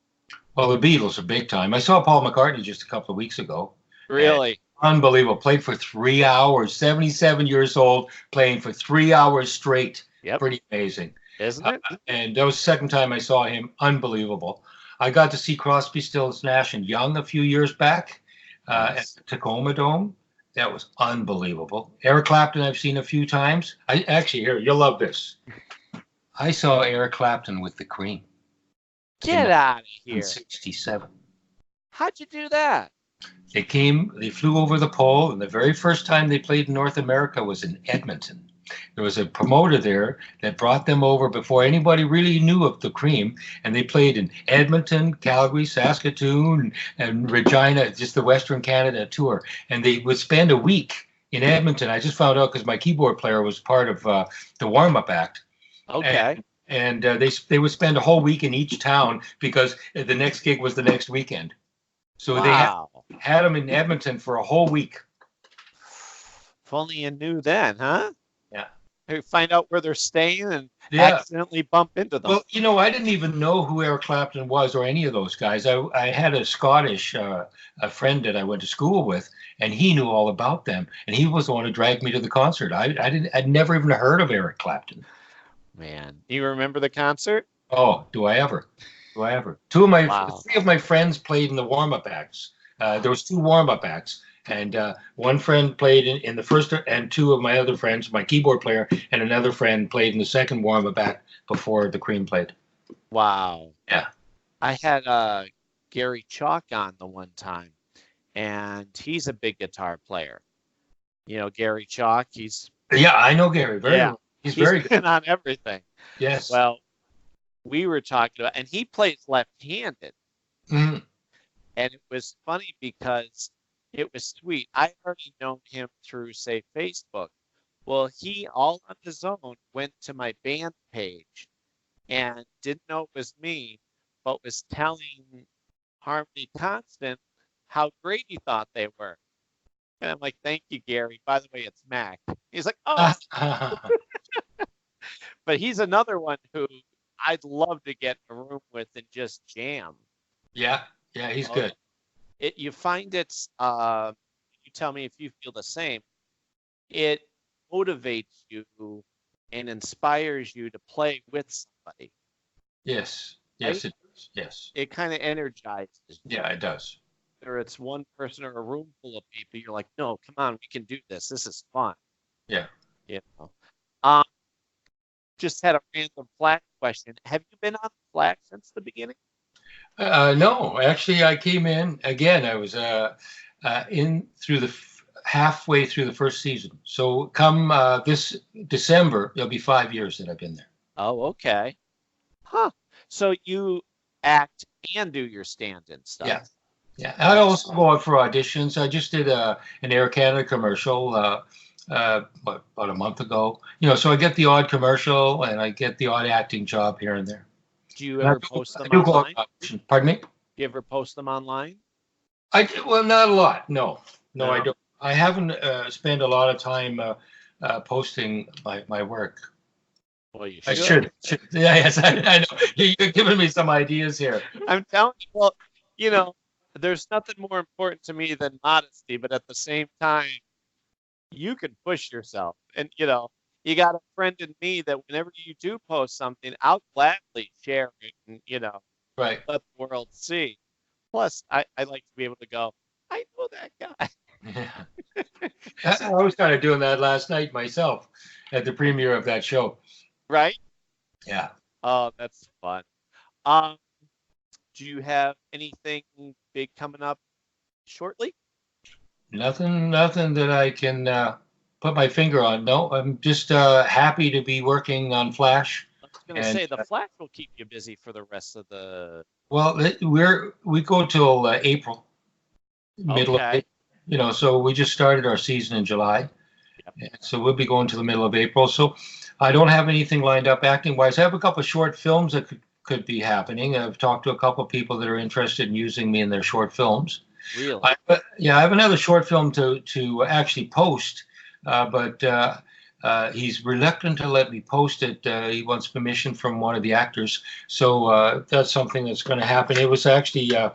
Well, the Beatles are big time. I saw Paul McCartney just a couple of weeks ago. Really? Unbelievable. Played for 3 hours, 77 years old, playing for 3 hours straight. Yep. Pretty amazing. Isn't it? And that was the second time I saw him. Unbelievable. I got to see Crosby, Stills, Nash and Young a few years back at the Tacoma Dome. That was unbelievable. Eric Clapton I've seen a few times. Here, you'll love this. I saw Eric Clapton with the Cream. Get out of here. In 67. How'd you do that? They flew over the pole, and the very first time they played in North America was in Edmonton. There was a promoter there that brought them over before anybody really knew of the Cream, and they played in Edmonton, Calgary, Saskatoon, and Regina, just the Western Canada tour. And they would spend a week in Edmonton. I just found out because my keyboard player was part of the warm-up act. Okay. And they would spend a whole week in each town because the next gig was the next weekend. So they had them in Edmonton for a whole week. If only you knew then, huh? Yeah. You find out where they're staying and accidentally bump into them. Well, I didn't even know who Eric Clapton was or any of those guys. I had a Scottish a friend that I went to school with, and he knew all about them. And he was the one who dragged me to the concert. I'd never even heard of Eric Clapton. Man, you remember the concert? Oh, do I ever? Three of my friends played in the warm-up acts. There was 2 warm-up acts, and one friend played in the first, and 2 of my other friends, my keyboard player and another friend, played in the second warm-up act before the Cream played. Wow. Yeah. I had Gary Chalk on the one time, and he's a big guitar player. Gary Chalk, Yeah, I know Gary very well. He's very good. Been on everything. Yes. Well, we were talking about, and he plays left-handed. Mm-hmm. And it was funny because it was sweet. I already known him through, say, Facebook. Well, he, all on his own, went to my band page and didn't know it was me, but was telling Harmony Constant how great he thought they were. And I'm like, thank you, Gary. By the way, it's Mac. He's like, oh. But he's another one who I'd love to get in a room with and just jam. Yeah, he's good. You find it's, you tell me if you feel the same, it motivates you and inspires you to play with somebody. Yes, right? it does. Yes. It kind of energizes you. Yeah, it does. Whether it's one person or a room full of people, you're like, no, come on, we can do this. This is fun. Yeah. Just had a random Flack question. Have you been on Flack since the beginning? No, actually, I came in again. I was in through halfway through the first season. So come this December, it'll be 5 years that I've been there. Oh, okay. Huh. So you act and do your stand-in stuff. Yeah. Yeah. I also go out for auditions. I just did an Air Canada commercial about a month ago. So I get the odd commercial and I get the odd acting job here and there. Do you ever post them online? Pardon me? Do you ever post them online? Well, not a lot. No, No. I don't. I haven't spent a lot of time posting my work. Well, you I should. should. Yeah, yes, I know. You're giving me some ideas here. I'm telling you, well, there's nothing more important to me than modesty, but at the same time, you can push yourself. And, you got a friend in me that whenever you do post something, I'll gladly share it and, Right. let the world see. Plus, I like to be able to go, I know that guy. Yeah. I was kind of doing that last night myself at the premiere of that show. Right? Yeah. Oh, that's fun. Do you have anything big coming up shortly? Nothing that I can put my finger on. No, I'm just happy to be working on Flash. I was going to And say the Flash will keep you busy for the rest of the. well, we go till April, middle of Okay. April. So we just started our season in July. Yep. And so we'll be going to the middle of April. So I don't have anything lined up acting wise. I have a couple of short films that could be happening. I've talked to a couple of people that are interested in using me in their short films. Really? I have another short film to actually post, but he's reluctant to let me post it. He wants permission from one of the actors, so that's something that's going to happen. It was actually a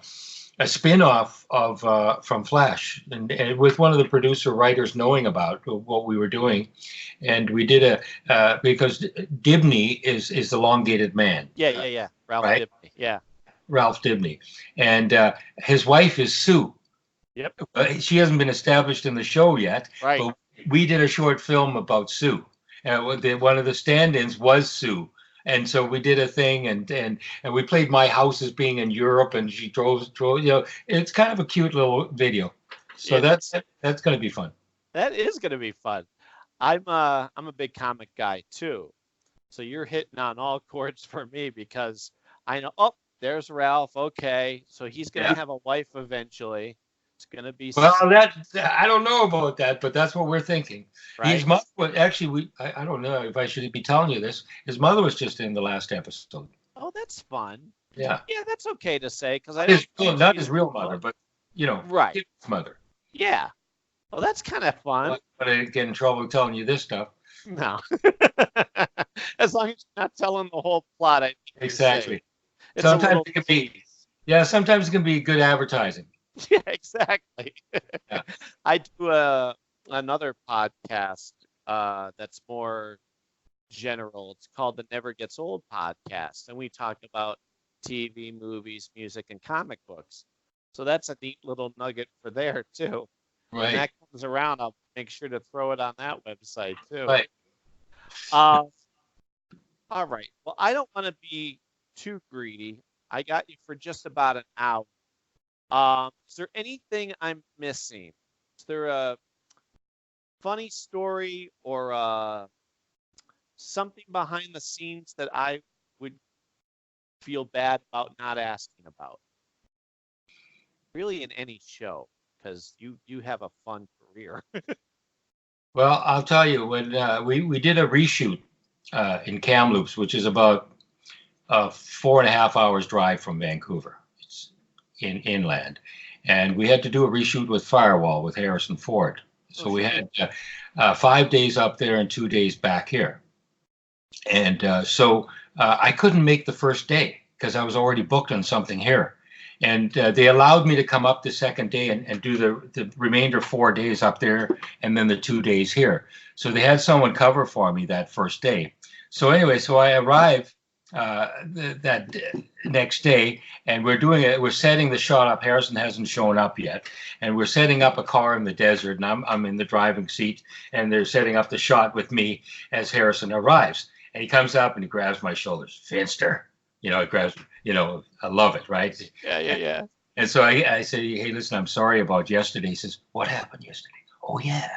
spin-off of from Flash, and with one of the producer writers knowing about what we were doing, and we did because Dibney is the elongated man. Yeah. Ralph Right? Dibny. Yeah. Ralph Dibney, and his wife is Sue. Yep. She hasn't been established in the show yet, Right. but we did a short film about Sue. One of the stand-ins was Sue, and so we did a thing, and we played my house as being in Europe, and she drove. It's kind of a cute little video. So that's going to be fun. That is going to be fun. I'm a big comic guy too, so you're hitting on all chords for me because I know. Oh, there's Ralph. Okay, so he's going to have a wife eventually. It's going to be. Well, I don't know about that, but that's what we're thinking. Right? His mother, actually, I don't know if I should be telling you this. His mother was just in the last episode. Oh, that's fun. Yeah. Yeah, that's okay to say because I don't. Not his real mother, but right. his mother. Yeah. Well, that's kind of fun. But I get in trouble telling you this stuff. No. As long as you're not telling the whole plot. I think Exactly. it's Sometimes it can be. tease. Yeah, sometimes it can be good advertising. Yeah, exactly. Yeah. I do another podcast that's more general. It's called the Never Gets Old podcast, and we talk about TV, movies, music, and comic books. So that's a neat little nugget for there too. When Right. that comes around, I'll make sure to throw it on that website too. Right. All right. Well, I don't want to be too greedy. I got you for just about an hour. Is there anything I'm missing? Is there a funny story or something behind the scenes that I would feel bad about not asking about? Really, in any show, because you have a fun career. Well, I'll tell you, when we did a reshoot in Kamloops, which is about 4.5 hours drive from Vancouver. It's inland. And we had to do a reshoot with Firewall with Harrison Ford. So we had 5 days up there and 2 days back here. And so I couldn't make the first day because I was already booked on something here. And they allowed me to come up the second day and do the remainder 4 days up there and then the 2 days here. So they had someone cover for me that first day. So anyway, so I arrived that next day, and we're doing it. We're setting the shot up. Harrison hasn't shown up yet, and we're setting up a car in the desert, and I'm in the driving seat, and they're setting up the shot with me as Harrison arrives. And he comes up and he grabs my shoulders. Finster, he grabs. I love it, right? Yeah. And so I say, hey, listen, I'm sorry about yesterday. He says, what happened yesterday? Oh yeah,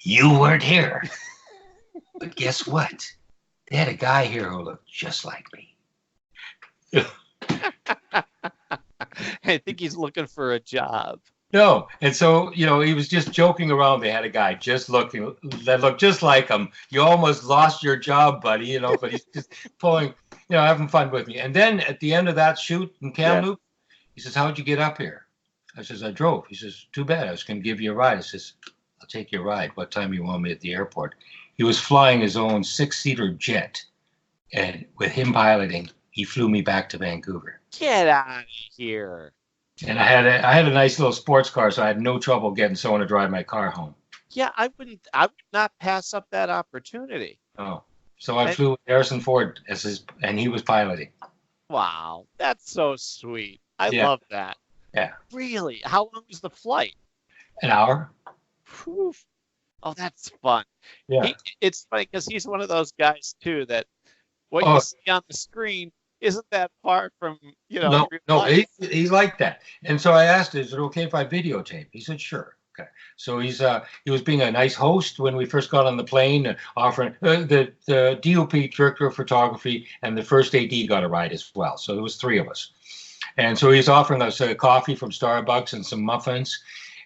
you weren't here. But guess what? They had a guy here who looked just like me. I think he's looking for a job. No, and so he was just joking around. They had a guy that looked just like him. You almost lost your job, buddy. But he's just pulling, having fun with me. And then at the end of that shoot in Kamloops, he says, "How'd you get up here?" I says, "I drove." He says, "Too bad. I was going to give you a ride." I says, "I'll take you a ride. What time you want me at the airport?" He was flying his own 6-seater jet, and with him piloting, he flew me back to Vancouver. Get out of here. And I had a nice little sports car, so I had no trouble getting someone to drive my car home. Yeah, I would not pass up that opportunity. Oh, so I flew with Harrison Ford and he was piloting. Wow, that's so sweet. I love that. Yeah. Really? How long was the flight? An hour. Whew. Oh, that's fun. Yeah. It's funny because he's one of those guys too that what you see on the screen isn't that far from No, he's like that. And so I asked, "Is it okay if I videotape?" He said, "Sure." So he was being a nice host when we first got on the plane, offering the DOP director of photography and the first AD got a ride as well. So there was 3 of us, and so he's offering us a coffee from Starbucks and some muffins,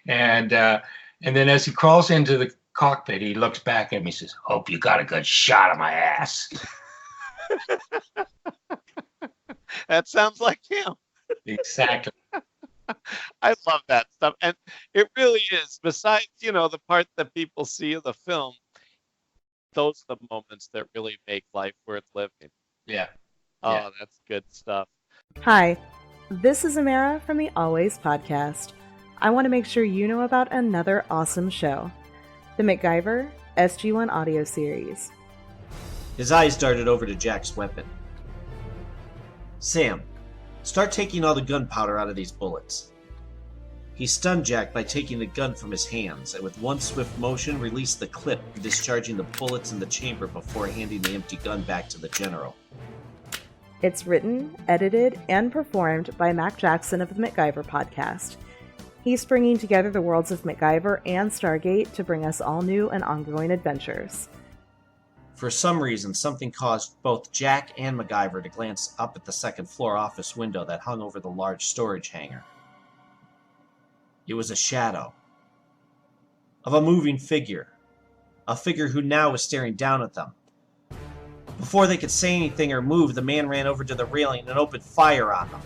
and then as he crawls into the cockpit, he looks back at me and says, "Hope you got a good shot of my ass." That sounds like him. Exactly. I love that stuff. And it really is, besides, the part that people see in the film, those are the moments that really make life worth living. Yeah. Oh, that's good stuff. Hi, this is Amara from the Always Podcast. I want to make sure you know about another awesome show, the MacGyver SG-1 audio series. His eyes darted over to Jack's weapon. "Sam, start taking all the gunpowder out of these bullets." He stunned Jack by taking the gun from his hands, and with one swift motion released the clip, discharging the bullets in the chamber before handing the empty gun back to the general. It's written, edited, and performed by Mac Jackson of the MacGyver Podcast. He's bringing together the worlds of MacGyver and Stargate to bring us all new and ongoing adventures. For some reason, something caused both Jack and MacGyver to glance up at the second-floor office window that hung over the large storage hangar. It was a shadow of a moving figure, a figure who now was staring down at them. Before they could say anything or move, the man ran over to the railing and opened fire on them.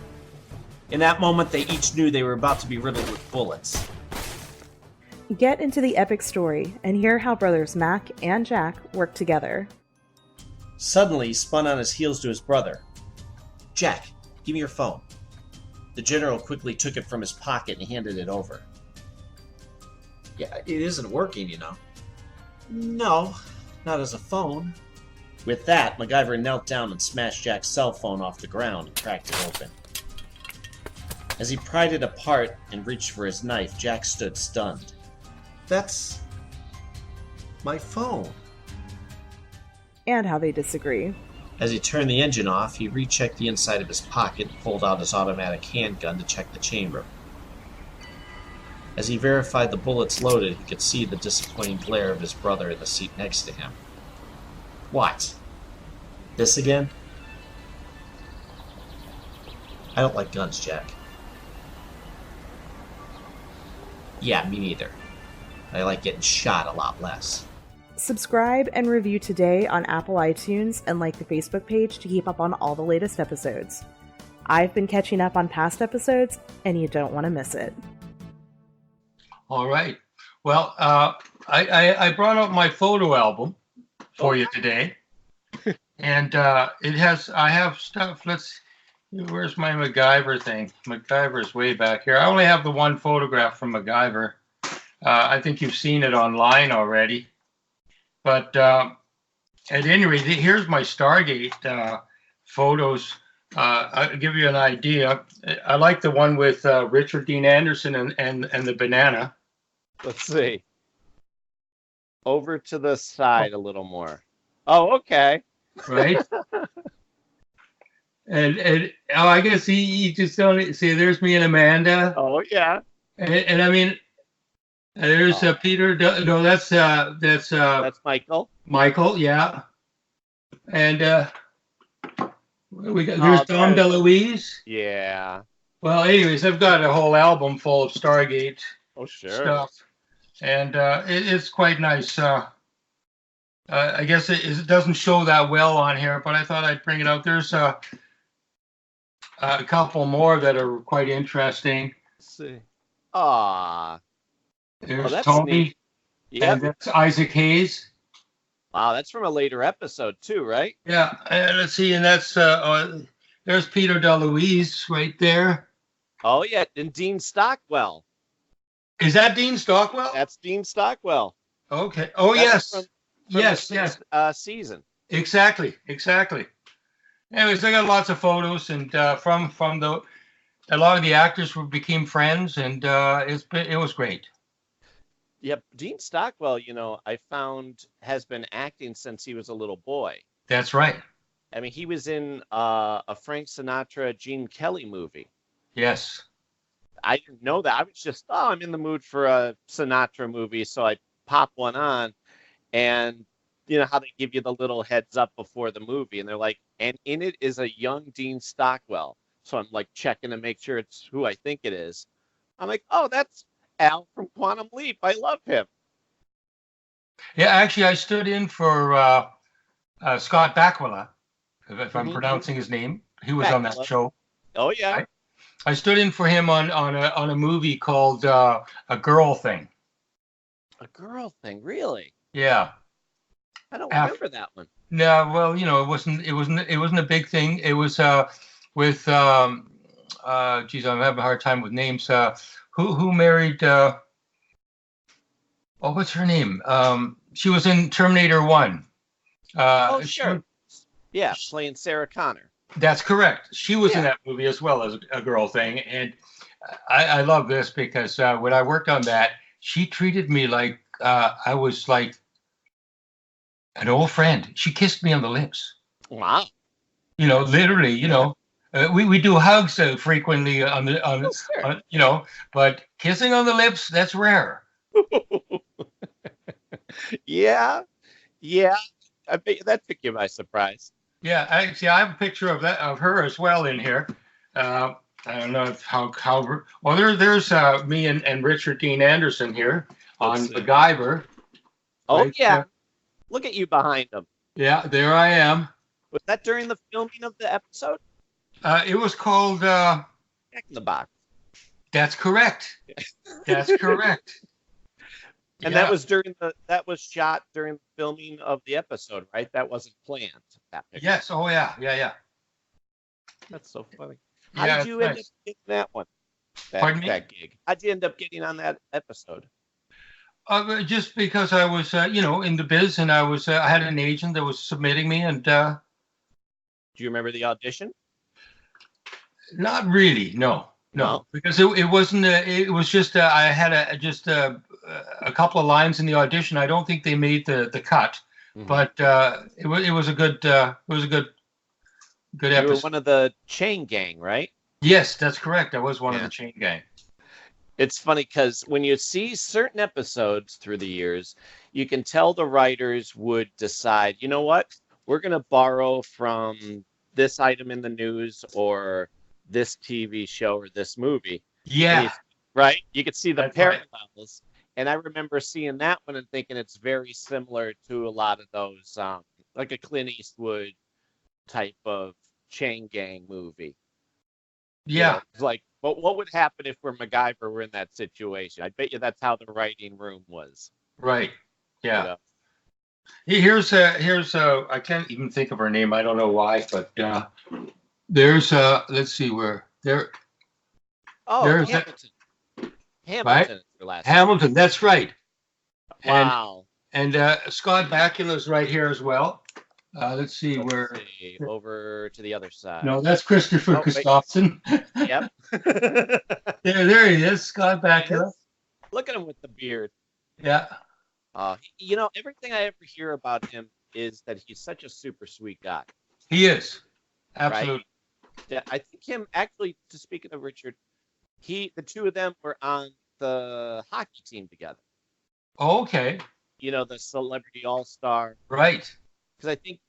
In that moment, they each knew they were about to be riddled with bullets. Get into the epic story and hear how brothers Mac and Jack work together. Suddenly, he spun on his heels to his brother. "Jack, give me your phone." The general quickly took it from his pocket and handed it over. "Yeah, it isn't working, "No, not as a phone." With that, MacGyver knelt down and smashed Jack's cell phone off the ground and cracked it open. As he pried it apart and reached for his knife, Jack stood stunned. "That's my phone." And how they disagree. As he turned the engine off, he rechecked the inside of his pocket and pulled out his automatic handgun to check the chamber. As he verified the bullets loaded, he could see the disappointing glare of his brother in the seat next to him. "What? This again?" "I don't like guns, Jack." "Yeah, me neither. I like getting shot a lot less." Subscribe and review today on Apple iTunes and like the Facebook page to keep up on all the latest episodes. I've been catching up on past episodes, and you don't want to miss it. All right. Well, I brought up my photo album for you today, and I have stuff. Where's my MacGyver thing? MacGyver's way back here. I only have the one photograph from MacGyver. I think you've seen it online already. But at any rate, here's my Stargate photos. I'll give you an idea. I like the one with Richard Dean Anderson and the banana. Let's see. Over to the side a little more. Oh, okay. Right? and I guess he just don't see. There's me and Amanda. Oh, yeah. And I mean, there's Peter. No, that's Michael. Michael, yeah. And there's Dom DeLuise. Yeah. Well, anyways, I've got a whole album full of Stargate stuff, and it's quite nice. I guess it doesn't show that well on here, but I thought I'd bring it out. There's a couple more that are quite interesting. Let's see. Ah. There's Tony. Yeah. And that's Isaac Hayes. Wow, that's from a later episode too, right? Yeah. Let's see, and that's there's Peter DeLuise right there. Oh yeah, and Dean Stockwell. Is that Dean Stockwell? That's Dean Stockwell. Okay. Oh, that's yes. Yes. Season. Exactly. Anyways, I got lots of photos, and from a lot of the actors became friends, and it was great. Yep, Dean Stockwell, I found has been acting since he was a little boy. That's right. I mean, he was in a Frank Sinatra, Gene Kelly movie. Yes. I didn't know that. I was just, I'm in the mood for a Sinatra movie, so I pop one on, and you know how they give you the little heads up before the movie, and they're like, and in it is a young Dean Stockwell. So I'm like checking to make sure it's who I think it is. I'm like, oh, that's Al from Quantum Leap. I love him. Yeah, actually, I stood in for Scott Bakula, if I'm pronouncing his name. He was on that show. Oh yeah. I stood in for him on a movie called A Girl Thing. A Girl Thing, really? Yeah. I don't remember that one. No, well, you know, it wasn't a big thing. It was with geez, I'm having a hard time with names. Who married what's her name? She was in Terminator 1. Sure. Yeah, playing Sarah Connor. That's correct. She was in that movie as well as A Girl Thing. And I love this because when I worked on that, she treated me like I was like an old friend. She kissed me on the lips. Wow. You know, literally, you know, we do hugs frequently on you know, but kissing on the lips, that's rare. Yeah. I bet that took you by surprise. Yeah, actually, I have a picture of her as well in here. I don't know how well there's me and Richard Dean Anderson here on MacGyver. Oh yeah, look at you behind him. Yeah, there I am. Was that during the filming of the episode? It was called Jack in the Box. That's correct. That's correct. And that was shot during the filming of the episode, right? That wasn't planned. That picture. Yes. Oh yeah. That's so funny. How did you end up getting that one? Pardon me? That gig. How'd you end up getting on that episode? Just because I was, you know, in the biz, and I had an agent that was submitting me, and. Do you remember the audition? Not really. No. Because it wasn't. It was just I had a couple of lines in the audition. I don't think they made the cut, but it was a good episode. You were one of the chain gang, right? Yes, that's correct. I was one of the chain gang. It's funny because when you see certain episodes through the years, you can tell the writers would decide, you know what, we're going to borrow from this item in the news or this TV show or this movie. Yeah. Right? You could see the parallels. Right. And I remember seeing that one and thinking it's very similar to a lot of those, like a Clint Eastwood type of chain gang movie. Yeah. You know, it's like, but what would happen if MacGyver were in that situation? I bet you that's how the writing room was. Right. Yeah. You know? Here's I can't even think of her name. I don't know why, but there's let's see where there. Oh, there's Hamilton. Hamilton right? is your last Hamilton, name. that's right. Wow. And Scott Bakula's right here as well. Let's see where. Over to the other side. No, that's Christopher Christopherson. Yep. there he is, Scott Bakula. Look at him with the beard. Yeah. You know, everything I ever hear about him is that he's such a super sweet guy. He is. Absolutely. Right? I think him, actually, to speak of Richard, the two of them were on the hockey team together. Oh, okay. You know, the Celebrity All-Star. Right. Because I think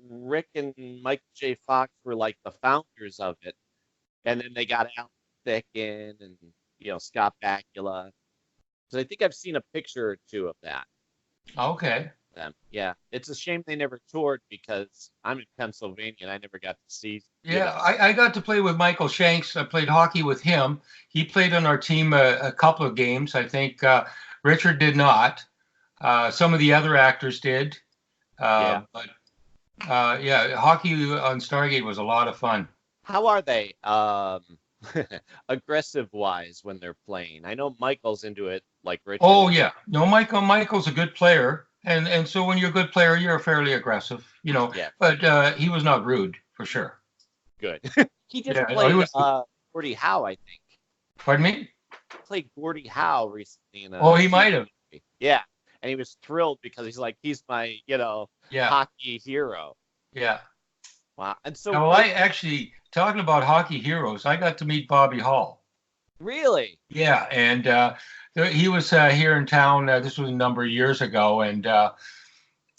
Rick and Michael J. Fox were like the founders of it. And then they got Alan Thicke and, you know, Scott Bakula. So I think I've seen a picture or two of that. Okay. Yeah. It's a shame they never toured because I'm in Pennsylvania and I never got to see. Yeah, I got to play with Michael Shanks. I played hockey with him. He played on our team a couple of games. I think Richard did not. Some of the other actors did. But hockey on Stargate was a lot of fun. How are they aggressive wise when they're playing? I know Michael's into it like Richard. Oh yeah. No, Michael's a good player. And so when you're a good player, you're fairly aggressive, you know. Yeah. But he was not rude, for sure. Good. He just played Gordie Howe, I think. Pardon me? He played Gordie Howe recently in he might have. Yeah. And he was thrilled because he's like, he's my, you know, hockey hero. Yeah. Wow. And so I actually, talking about hockey heroes, I got to meet Bobby Hall. Really? Yeah, and he was here in town. This was a number of years ago, and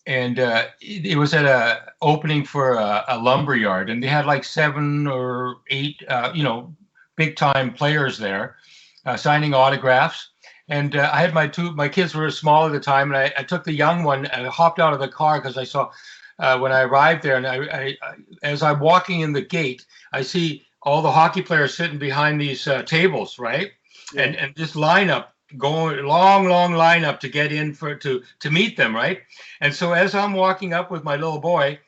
it was at a opening for a lumber yard, and they had like 7 or 8, big time players there, signing autographs. And I had my kids were small at the time, and I took the young one and hopped out of the car because I saw when I arrived there, and I as I'm walking in the gate, I see all the hockey players sitting behind these tables, right? Yeah. And this lineup going long lineup to get in to meet them, right? And so as I'm walking up with my little boy,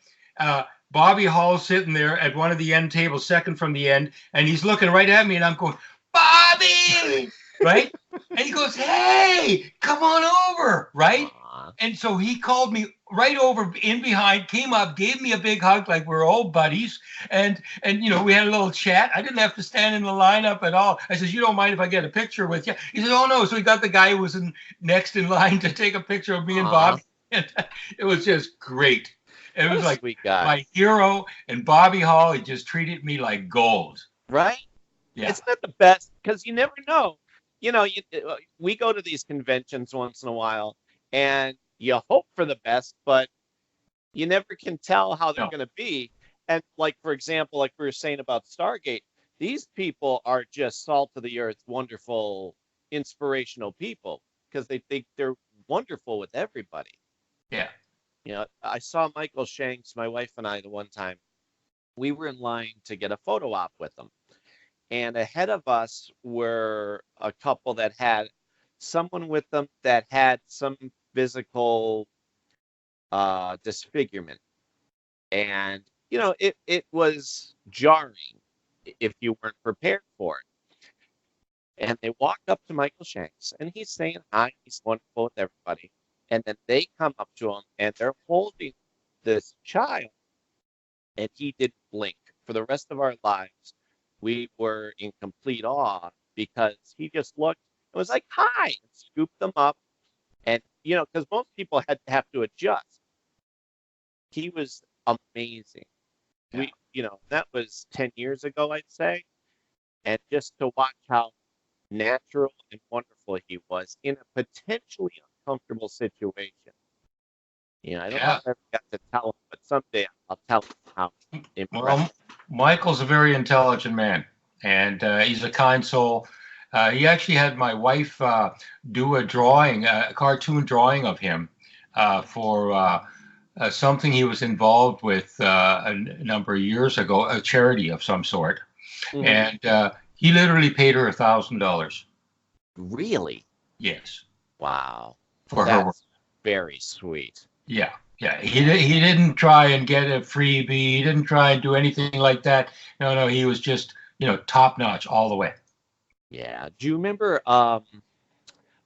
Bobby Hall's sitting there at one of the end tables, second from the end, and he's looking right at me, and I'm going, Bobby, right? And he goes, hey, come on over, right? And so he called me right over in behind, came up, gave me a big hug like we're old buddies. And we had a little chat. I didn't have to stand in the lineup at all. I said, you don't mind if I get a picture with you? He said, oh, no. So he got the guy who was next in line to take a picture of me and Bob. And it was just great. It was like my hero, and Bobby Hall, he just treated me like gold. Right? Yeah. It's not the best because you never know. We go to these conventions once in a while, and you hope for the best, but you never can tell how they're going to be. And like, for example, like we were saying about Stargate, these people are just salt of the earth, wonderful, inspirational people because they think they're wonderful with everybody. Yeah. I saw Michael Shanks, my wife and I, the one time. We were in line to get a photo op with him. And ahead of us were a couple that had someone with them that had some physical disfigurement. And, it was jarring if you weren't prepared for it. And they walked up to Michael Shanks, and he's saying hi, he's wonderful with everybody. And then they come up to him, and they're holding this child, and he didn't blink. For the rest of our lives, we were in complete awe because he just looked and was like, hi, and scooped them up. And, because most people had to have to adjust. He was amazing. Yeah. That was 10 years ago, I'd say. And just to watch how natural and wonderful he was in a potentially uncomfortable situation. I don't know if I ever got to tell him, but someday I'll tell him how impressive. Well, Michael's a very intelligent man, and he's a kind soul. He actually had my wife do a cartoon drawing of him for something he was involved with a number of years ago, a charity of some sort. Mm-hmm. And he literally paid her $1,000. Really? Yes. Wow. For That's her work. Very sweet. Yeah. He didn't try and get a freebie. He didn't try and do anything like that. No. He was just, top notch all the way. Yeah. Do you remember? What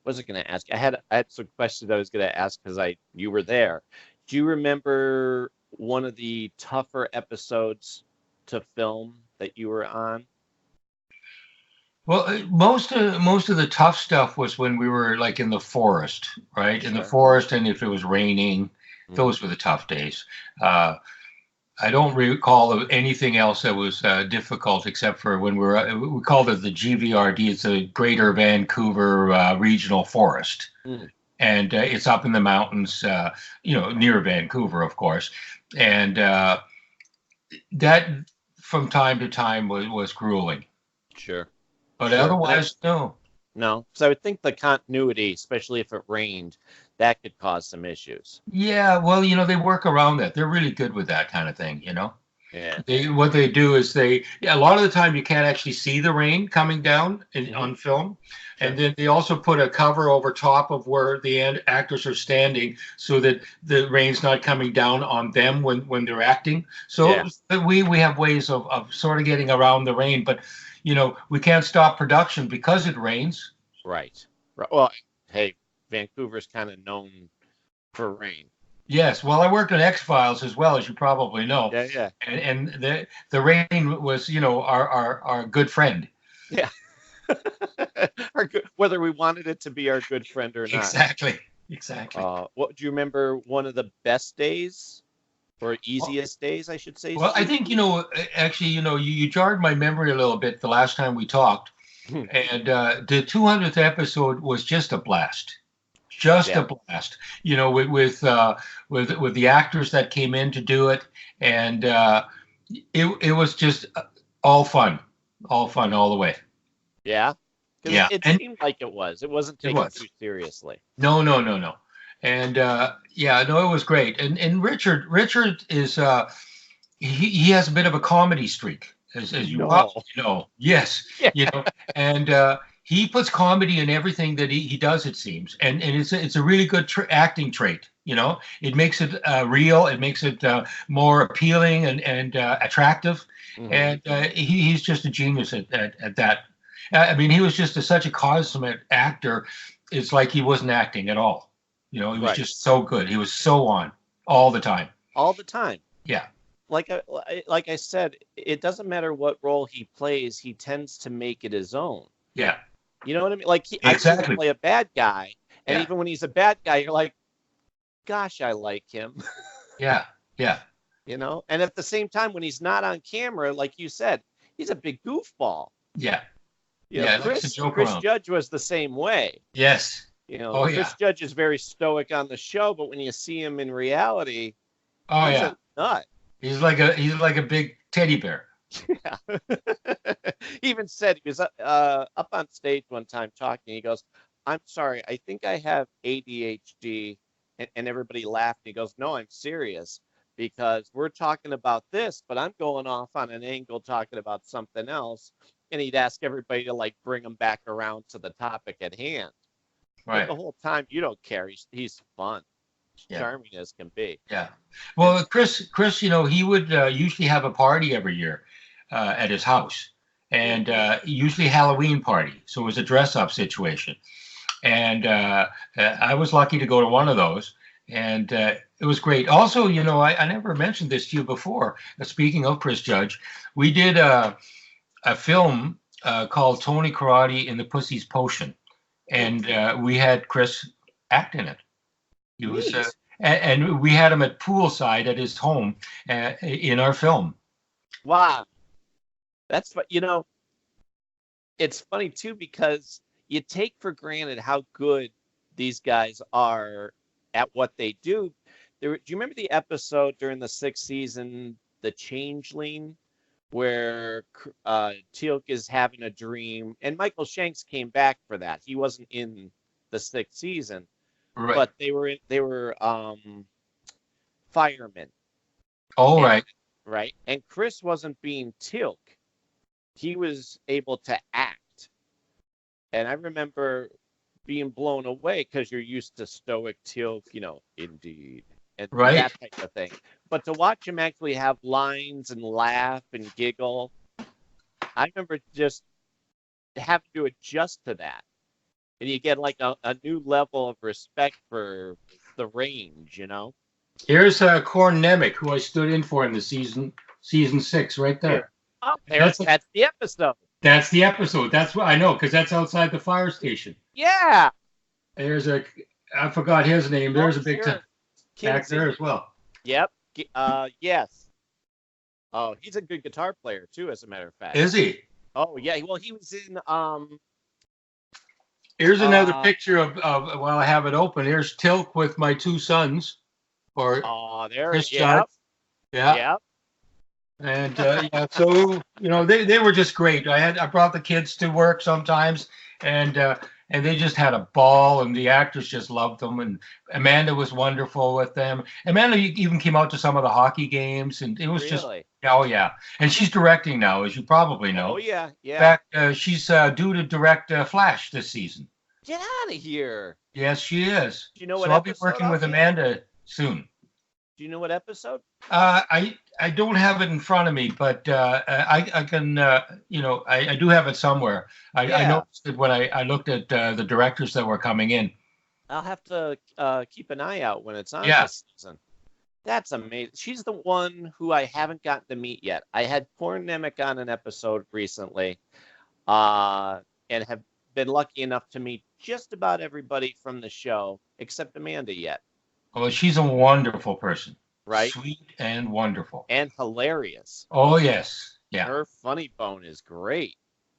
was I going to ask? I had some questions I was going to ask because you were there. Do you remember one of the tougher episodes to film that you were on? Well, most of the tough stuff was when we were like in the forest, right? Sure. In the forest, and if it was raining, those were the tough days. I don't recall anything else that was difficult except for when we called it the GVRD. It's a Greater Vancouver Regional Forest. And it's up in the mountains, near Vancouver, of course. And that, from time to time, was grueling. Sure. But otherwise, no. No. So I would think the continuity, especially if it rained, that could cause some issues. Yeah, well, they work around that. They're really good with that kind of thing, Yeah. What they do is a lot of the time you can't actually see the rain coming down on film. Sure. And then they also put a cover over top of where the actors are standing so that the rain's not coming down on them when they're acting. So we have ways of sort of getting around the rain, but we can't stop production because it rains. Right. Well, hey, Vancouver's kind of known for rain. Yes, well, I worked on X-Files as well, as you probably know. Yeah. And the rain was, our good friend. Yeah. Whether we wanted it to be our good friend or not. Exactly. What do you remember? One of the best days, or easiest days, I should say. Well, I think actually, you jarred my memory a little bit the last time we talked, And the 200th episode was just a blast. Just a blast, with the actors that came in to do it, and it was just all fun all the way. Yeah, yeah. It seemed like it was. It wasn't taken too seriously. No, and it was great. And Richard is he has a bit of a comedy streak, as you probably know. Yes, and. He puts comedy in everything that he does, it seems, and it's a really good acting trait. It makes it real, it makes it more appealing and attractive, and he's just a genius at that. I mean, he was just such a consummate actor. It's like he wasn't acting at all. He was just so good. He was so on all the time. All the time. Yeah. Like I said, it doesn't matter what role he plays. He tends to make it his own. Yeah. You know what I mean? Like exactly. I see him play a bad guy, and even when he's a bad guy, you're like, "Gosh, I like him." Yeah. And at the same time, when he's not on camera, like you said, he's a big goofball. Yeah. Chris Judge was the same way. Yes. Chris Judge is very stoic on the show, but when you see him in reality, he's a nut. He's like a big teddy bear. Yeah. He even said, he was up on stage one time talking. He goes, "I'm sorry, I think I have ADHD," and everybody laughed. He goes, "No, I'm serious, because we're talking about this, but I'm going off on an angle talking about something else." And he'd ask everybody to bring him back around to the topic at hand. Right. But the whole time, you don't care. He's fun, charming as can be. Yeah. Well, Chris, he would usually have a party every year at his house, and usually Halloween party. So it was a dress-up situation, and I was lucky to go to one of those, and it was great. Also, I never mentioned this to you before. Speaking of Chris Judge, we did a film called Tony Karate in the Pussy's Potion, and we had Chris act in it. He was, and we had him at poolside at his home in our film. Wow. That's what, it's funny too, because you take for granted how good these guys are at what they do. Do you remember the episode during the 6th season, The Changeling, where Teal'c is having a dream, and Michael Shanks came back for that. He wasn't in the 6th season, right. But they were firemen. Oh, right. Right. And Chris wasn't being Teal'c. He was able to act. And I remember being blown away, because you're used to stoic Teal'c, indeed, and that type of thing. But to watch him actually have lines and laugh and giggle, I remember just having to adjust to that. And you get a new level of respect for the range, Here's Korn Nemec, who I stood in for in the season 6, right there. Oh, that's the episode. That's the episode. That's what I know, because that's outside the fire station. Yeah. There's I forgot his name. There's a big back there as well. Yep. Yes. Oh, he's a good guitar player too, as a matter of fact. Is he? Oh yeah. Well, he was in. Here's another picture of while I have it open. Here's Teal'c with my 2 sons. There. Chris Judge. Yeah. And so they were just great. I brought the kids to work sometimes, and they just had a ball, and the actors just loved them. And Amanda was wonderful with them. Amanda even came out to some of the hockey games, and it was just And she's directing now, as you probably know. Oh yeah. In fact, she's due to direct Flash this season. Get out of here. Yes, she is. Do you know what? So I'll be working with Amanda soon. Do you know what episode? I don't have it in front of me, but I can, I do have it somewhere. I noticed it when I looked at the directors that were coming in. I'll have to keep an eye out when it's on this season. That's amazing. She's the one who I haven't gotten to meet yet. I had Korn Nemec on an episode recently, and have been lucky enough to meet just about everybody from the show, except Amanda yet. Well, she's a wonderful person. Right? Sweet and wonderful. And hilarious. Oh, yes. Yeah. Her funny bone is great.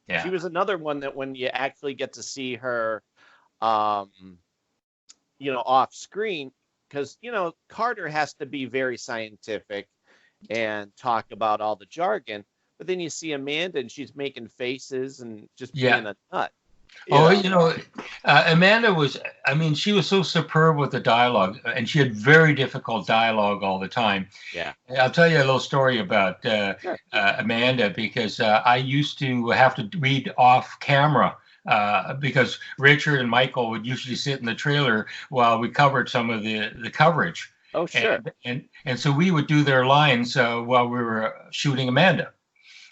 Yeah. She was another one that when you actually get to see her, off screen, because, Carter has to be very scientific and talk about all the jargon, but then you see Amanda and she's making faces and just being a nut. Amanda was, she was so superb with the dialogue, and she had very difficult dialogue all the time. Yeah. I'll tell you a little story about Sure. Amanda, because I used to have to read off camera because Richard and Michael would usually sit in the trailer while we covered some of the coverage. Oh, sure. And so we would do their lines while we were shooting Amanda.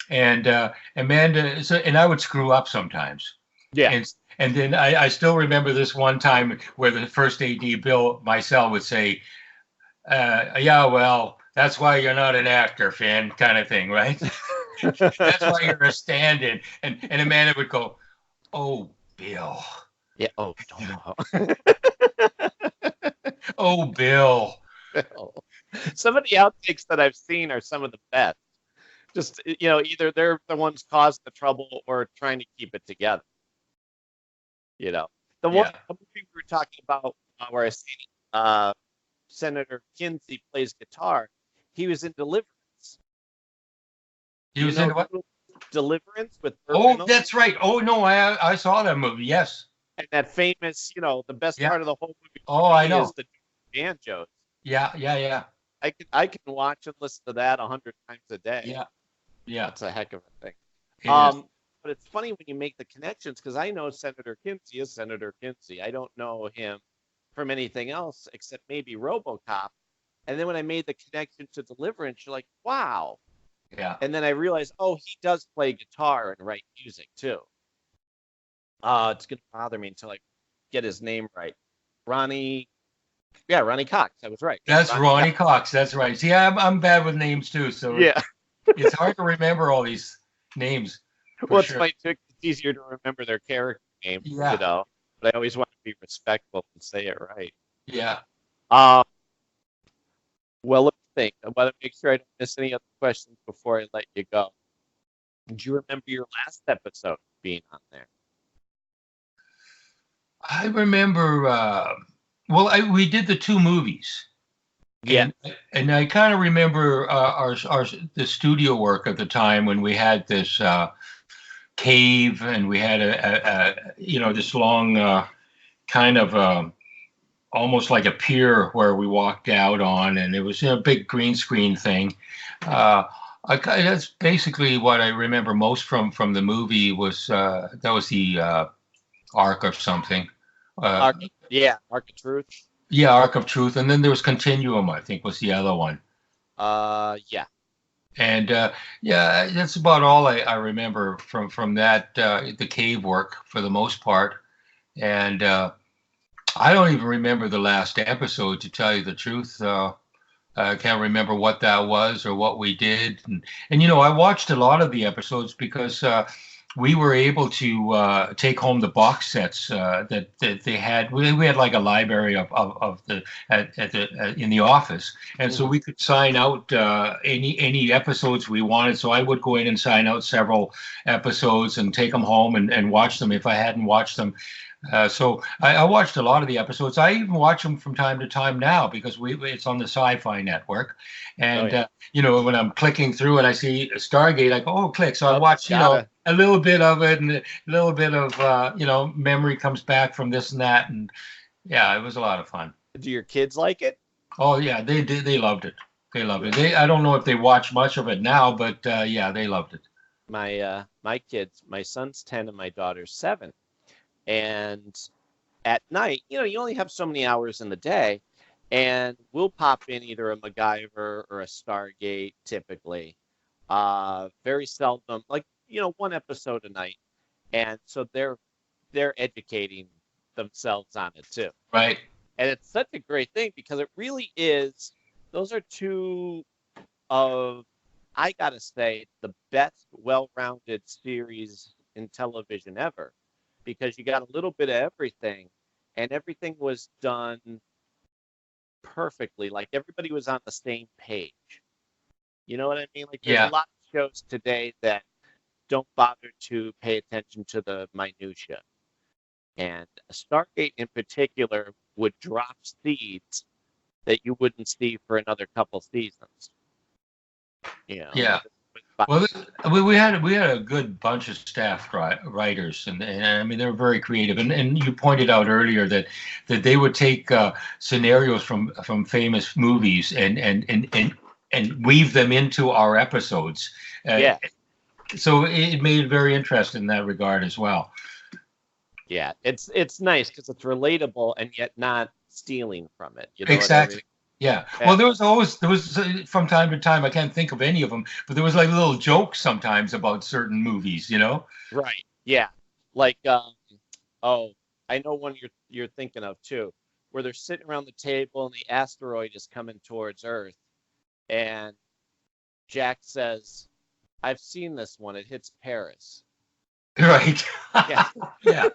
And Amanda, and I would screw up sometimes. Yeah. And then I still remember this one time where the first AD, Bill Micel, would say, yeah, well, that's why you're not an actor, Finn, kind of thing, right? That's why you're a stand-in. And Amanda would go, oh, Bill. Yeah. Oh, no. Oh, Bill. Some of the outtakes that I've seen are some of the best. Just, either they're the ones causing the trouble or trying to keep it together. The movie we were talking about where I see Senator Kinsey plays guitar, he was in Deliverance. He was in what? Deliverance with Burt Oh, Reynolds. that's right. Oh, no, I saw that movie, yes. And that famous, the best part of the whole movie. Oh, I know. Is the banjos. Yeah. I can watch and listen to that 100 times a day. Yeah. That's a heck of a thing. It is. But it's funny when you make the connections, because I know Senator Kinsey is Senator Kinsey. I don't know him from anything else except maybe RoboCop. And then when I made the connection to Deliverance, you're like, wow. Yeah. And then I realized, he does play guitar and write music too. It's going to bother me until I get his name right. Ronnie Cox. I was right. That's Ronnie Cox. That's right. See, I'm bad with names too, so it's hard to remember all these names. Well, it's it's easier to remember their character names, but I always want to be respectful and say it right. Yeah. Well, let me think. I want to make sure I don't miss any other questions before I let you go. Do you remember your last episode being on there? I remember. We did the 2 movies. Yeah. And I kind of remember the studio work at the time when we had this cave, and we had this long kind of almost like a pier where we walked out on, and it was a big green screen thing. That's basically what I remember most from the movie was that was the Ark of something. Ark of Truth. Yeah, Ark of Truth, and then there was Continuum, I think, was the other one. Yeah. And that's about all I remember from that the cave work for the most part. And I don't even remember the last episode, to tell you the truth. I can't remember what that was or what we did. And I watched a lot of the episodes because we were able to take home the box sets that they had. We had like a library of the in the office, and so we could sign out any episodes we wanted. So I would go in and sign out several episodes and take them home and watch them if I hadn't watched them. So I watched a lot of the episodes. I even watch them from time to time now because it's on the Sci-Fi Network. And, when I'm clicking through and I see Stargate, I go, click. So I watch, a little bit of it, and a little bit of, memory comes back from this and that. And yeah, it was a lot of fun. Do your kids like it? Oh, yeah, they did. They loved it. They loved it. I don't know if they watch much of it now, but yeah, they loved it. My kids, my son's 10 and my daughter's 7. And at night, you only have so many hours in the day, and we'll pop in either a MacGyver or a Stargate typically. Very seldom, like, one episode a night. And so they're educating themselves on it too. Right. And it's such a great thing because it really is, those are 2 of, I gotta say, the best well-rounded series in television ever. Because you got a little bit of everything, and everything was done perfectly. Like everybody was on the same page. You know what I mean? Like there's a lot of shows today that don't bother to pay attention to the minutia. And Stargate in particular would drop seeds that you wouldn't see for another couple seasons. Yeah. Well, we had a good bunch of staff writers, and I mean they were very creative. And you pointed out earlier that they would take scenarios from famous movies and weave them into our episodes. Yeah. So it made it very interesting in that regard as well. Yeah, it's nice because it's relatable and yet not stealing from it. You know Exactly. what I mean? Yeah. Well, there was from time to time, I can't think of any of them, but there was like little jokes sometimes about certain movies, you know? Right. Yeah. Like, oh, I know one you're thinking of too, where they're sitting around the table and the asteroid is coming towards Earth, and Jack says, "I've seen this one. It hits Paris." Right. Yeah. Yeah.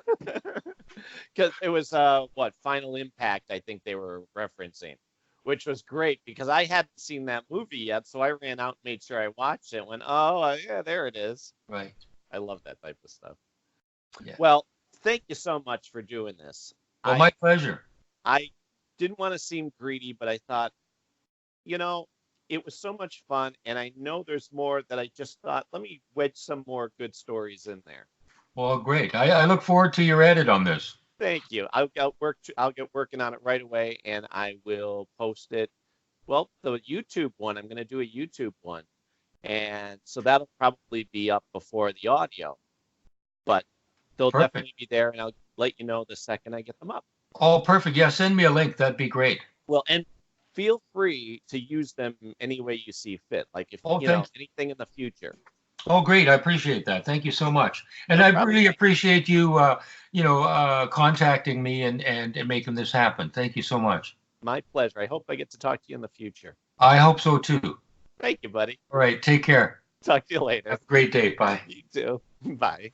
Because it was Final Impact, I think they were referencing, which was great because I hadn't seen that movie yet, so I ran out and made sure I watched it. Went, oh yeah, there it is. Right. I love that type of stuff. Yeah. Well, thank you so much for doing this. Well, my pleasure. I didn't want to seem greedy, but I thought, it was so much fun, and I know there's more that I just thought, let me wedge some more good stories in there. Well, great. I look forward to your edit on this. Thank you. I'll get working on it right away, and I will post it. Well, the YouTube one, I'm going to do a YouTube one, and so that'll probably be up before the audio, but they'll Perfect. definitely be there, and I'll let you know the second I get them up. Oh, perfect. Yeah, send me a link. That'd be great. Well, and feel free to use them any way you see fit. Like if anything in the future. Oh, great. I appreciate that. Thank you so much. And I really appreciate you, contacting me and making this happen. Thank you so much. My pleasure. I hope I get to talk to you in the future. I hope so too. Thank you, buddy. All right. Take care. Talk to you later. Have a great day. Bye. You too. Bye.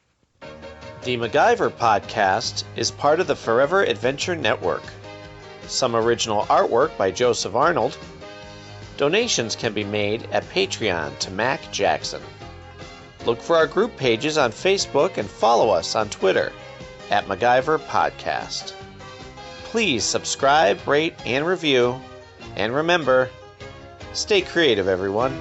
The MacGyver podcast is part of the Forever Adventure Network. Some original artwork by Joseph Arnold. Donations can be made at Patreon to Mac Jackson. Look for our group pages on Facebook and follow us on Twitter at MacGyver Podcast. Please subscribe, rate, and review. And remember, stay creative, everyone.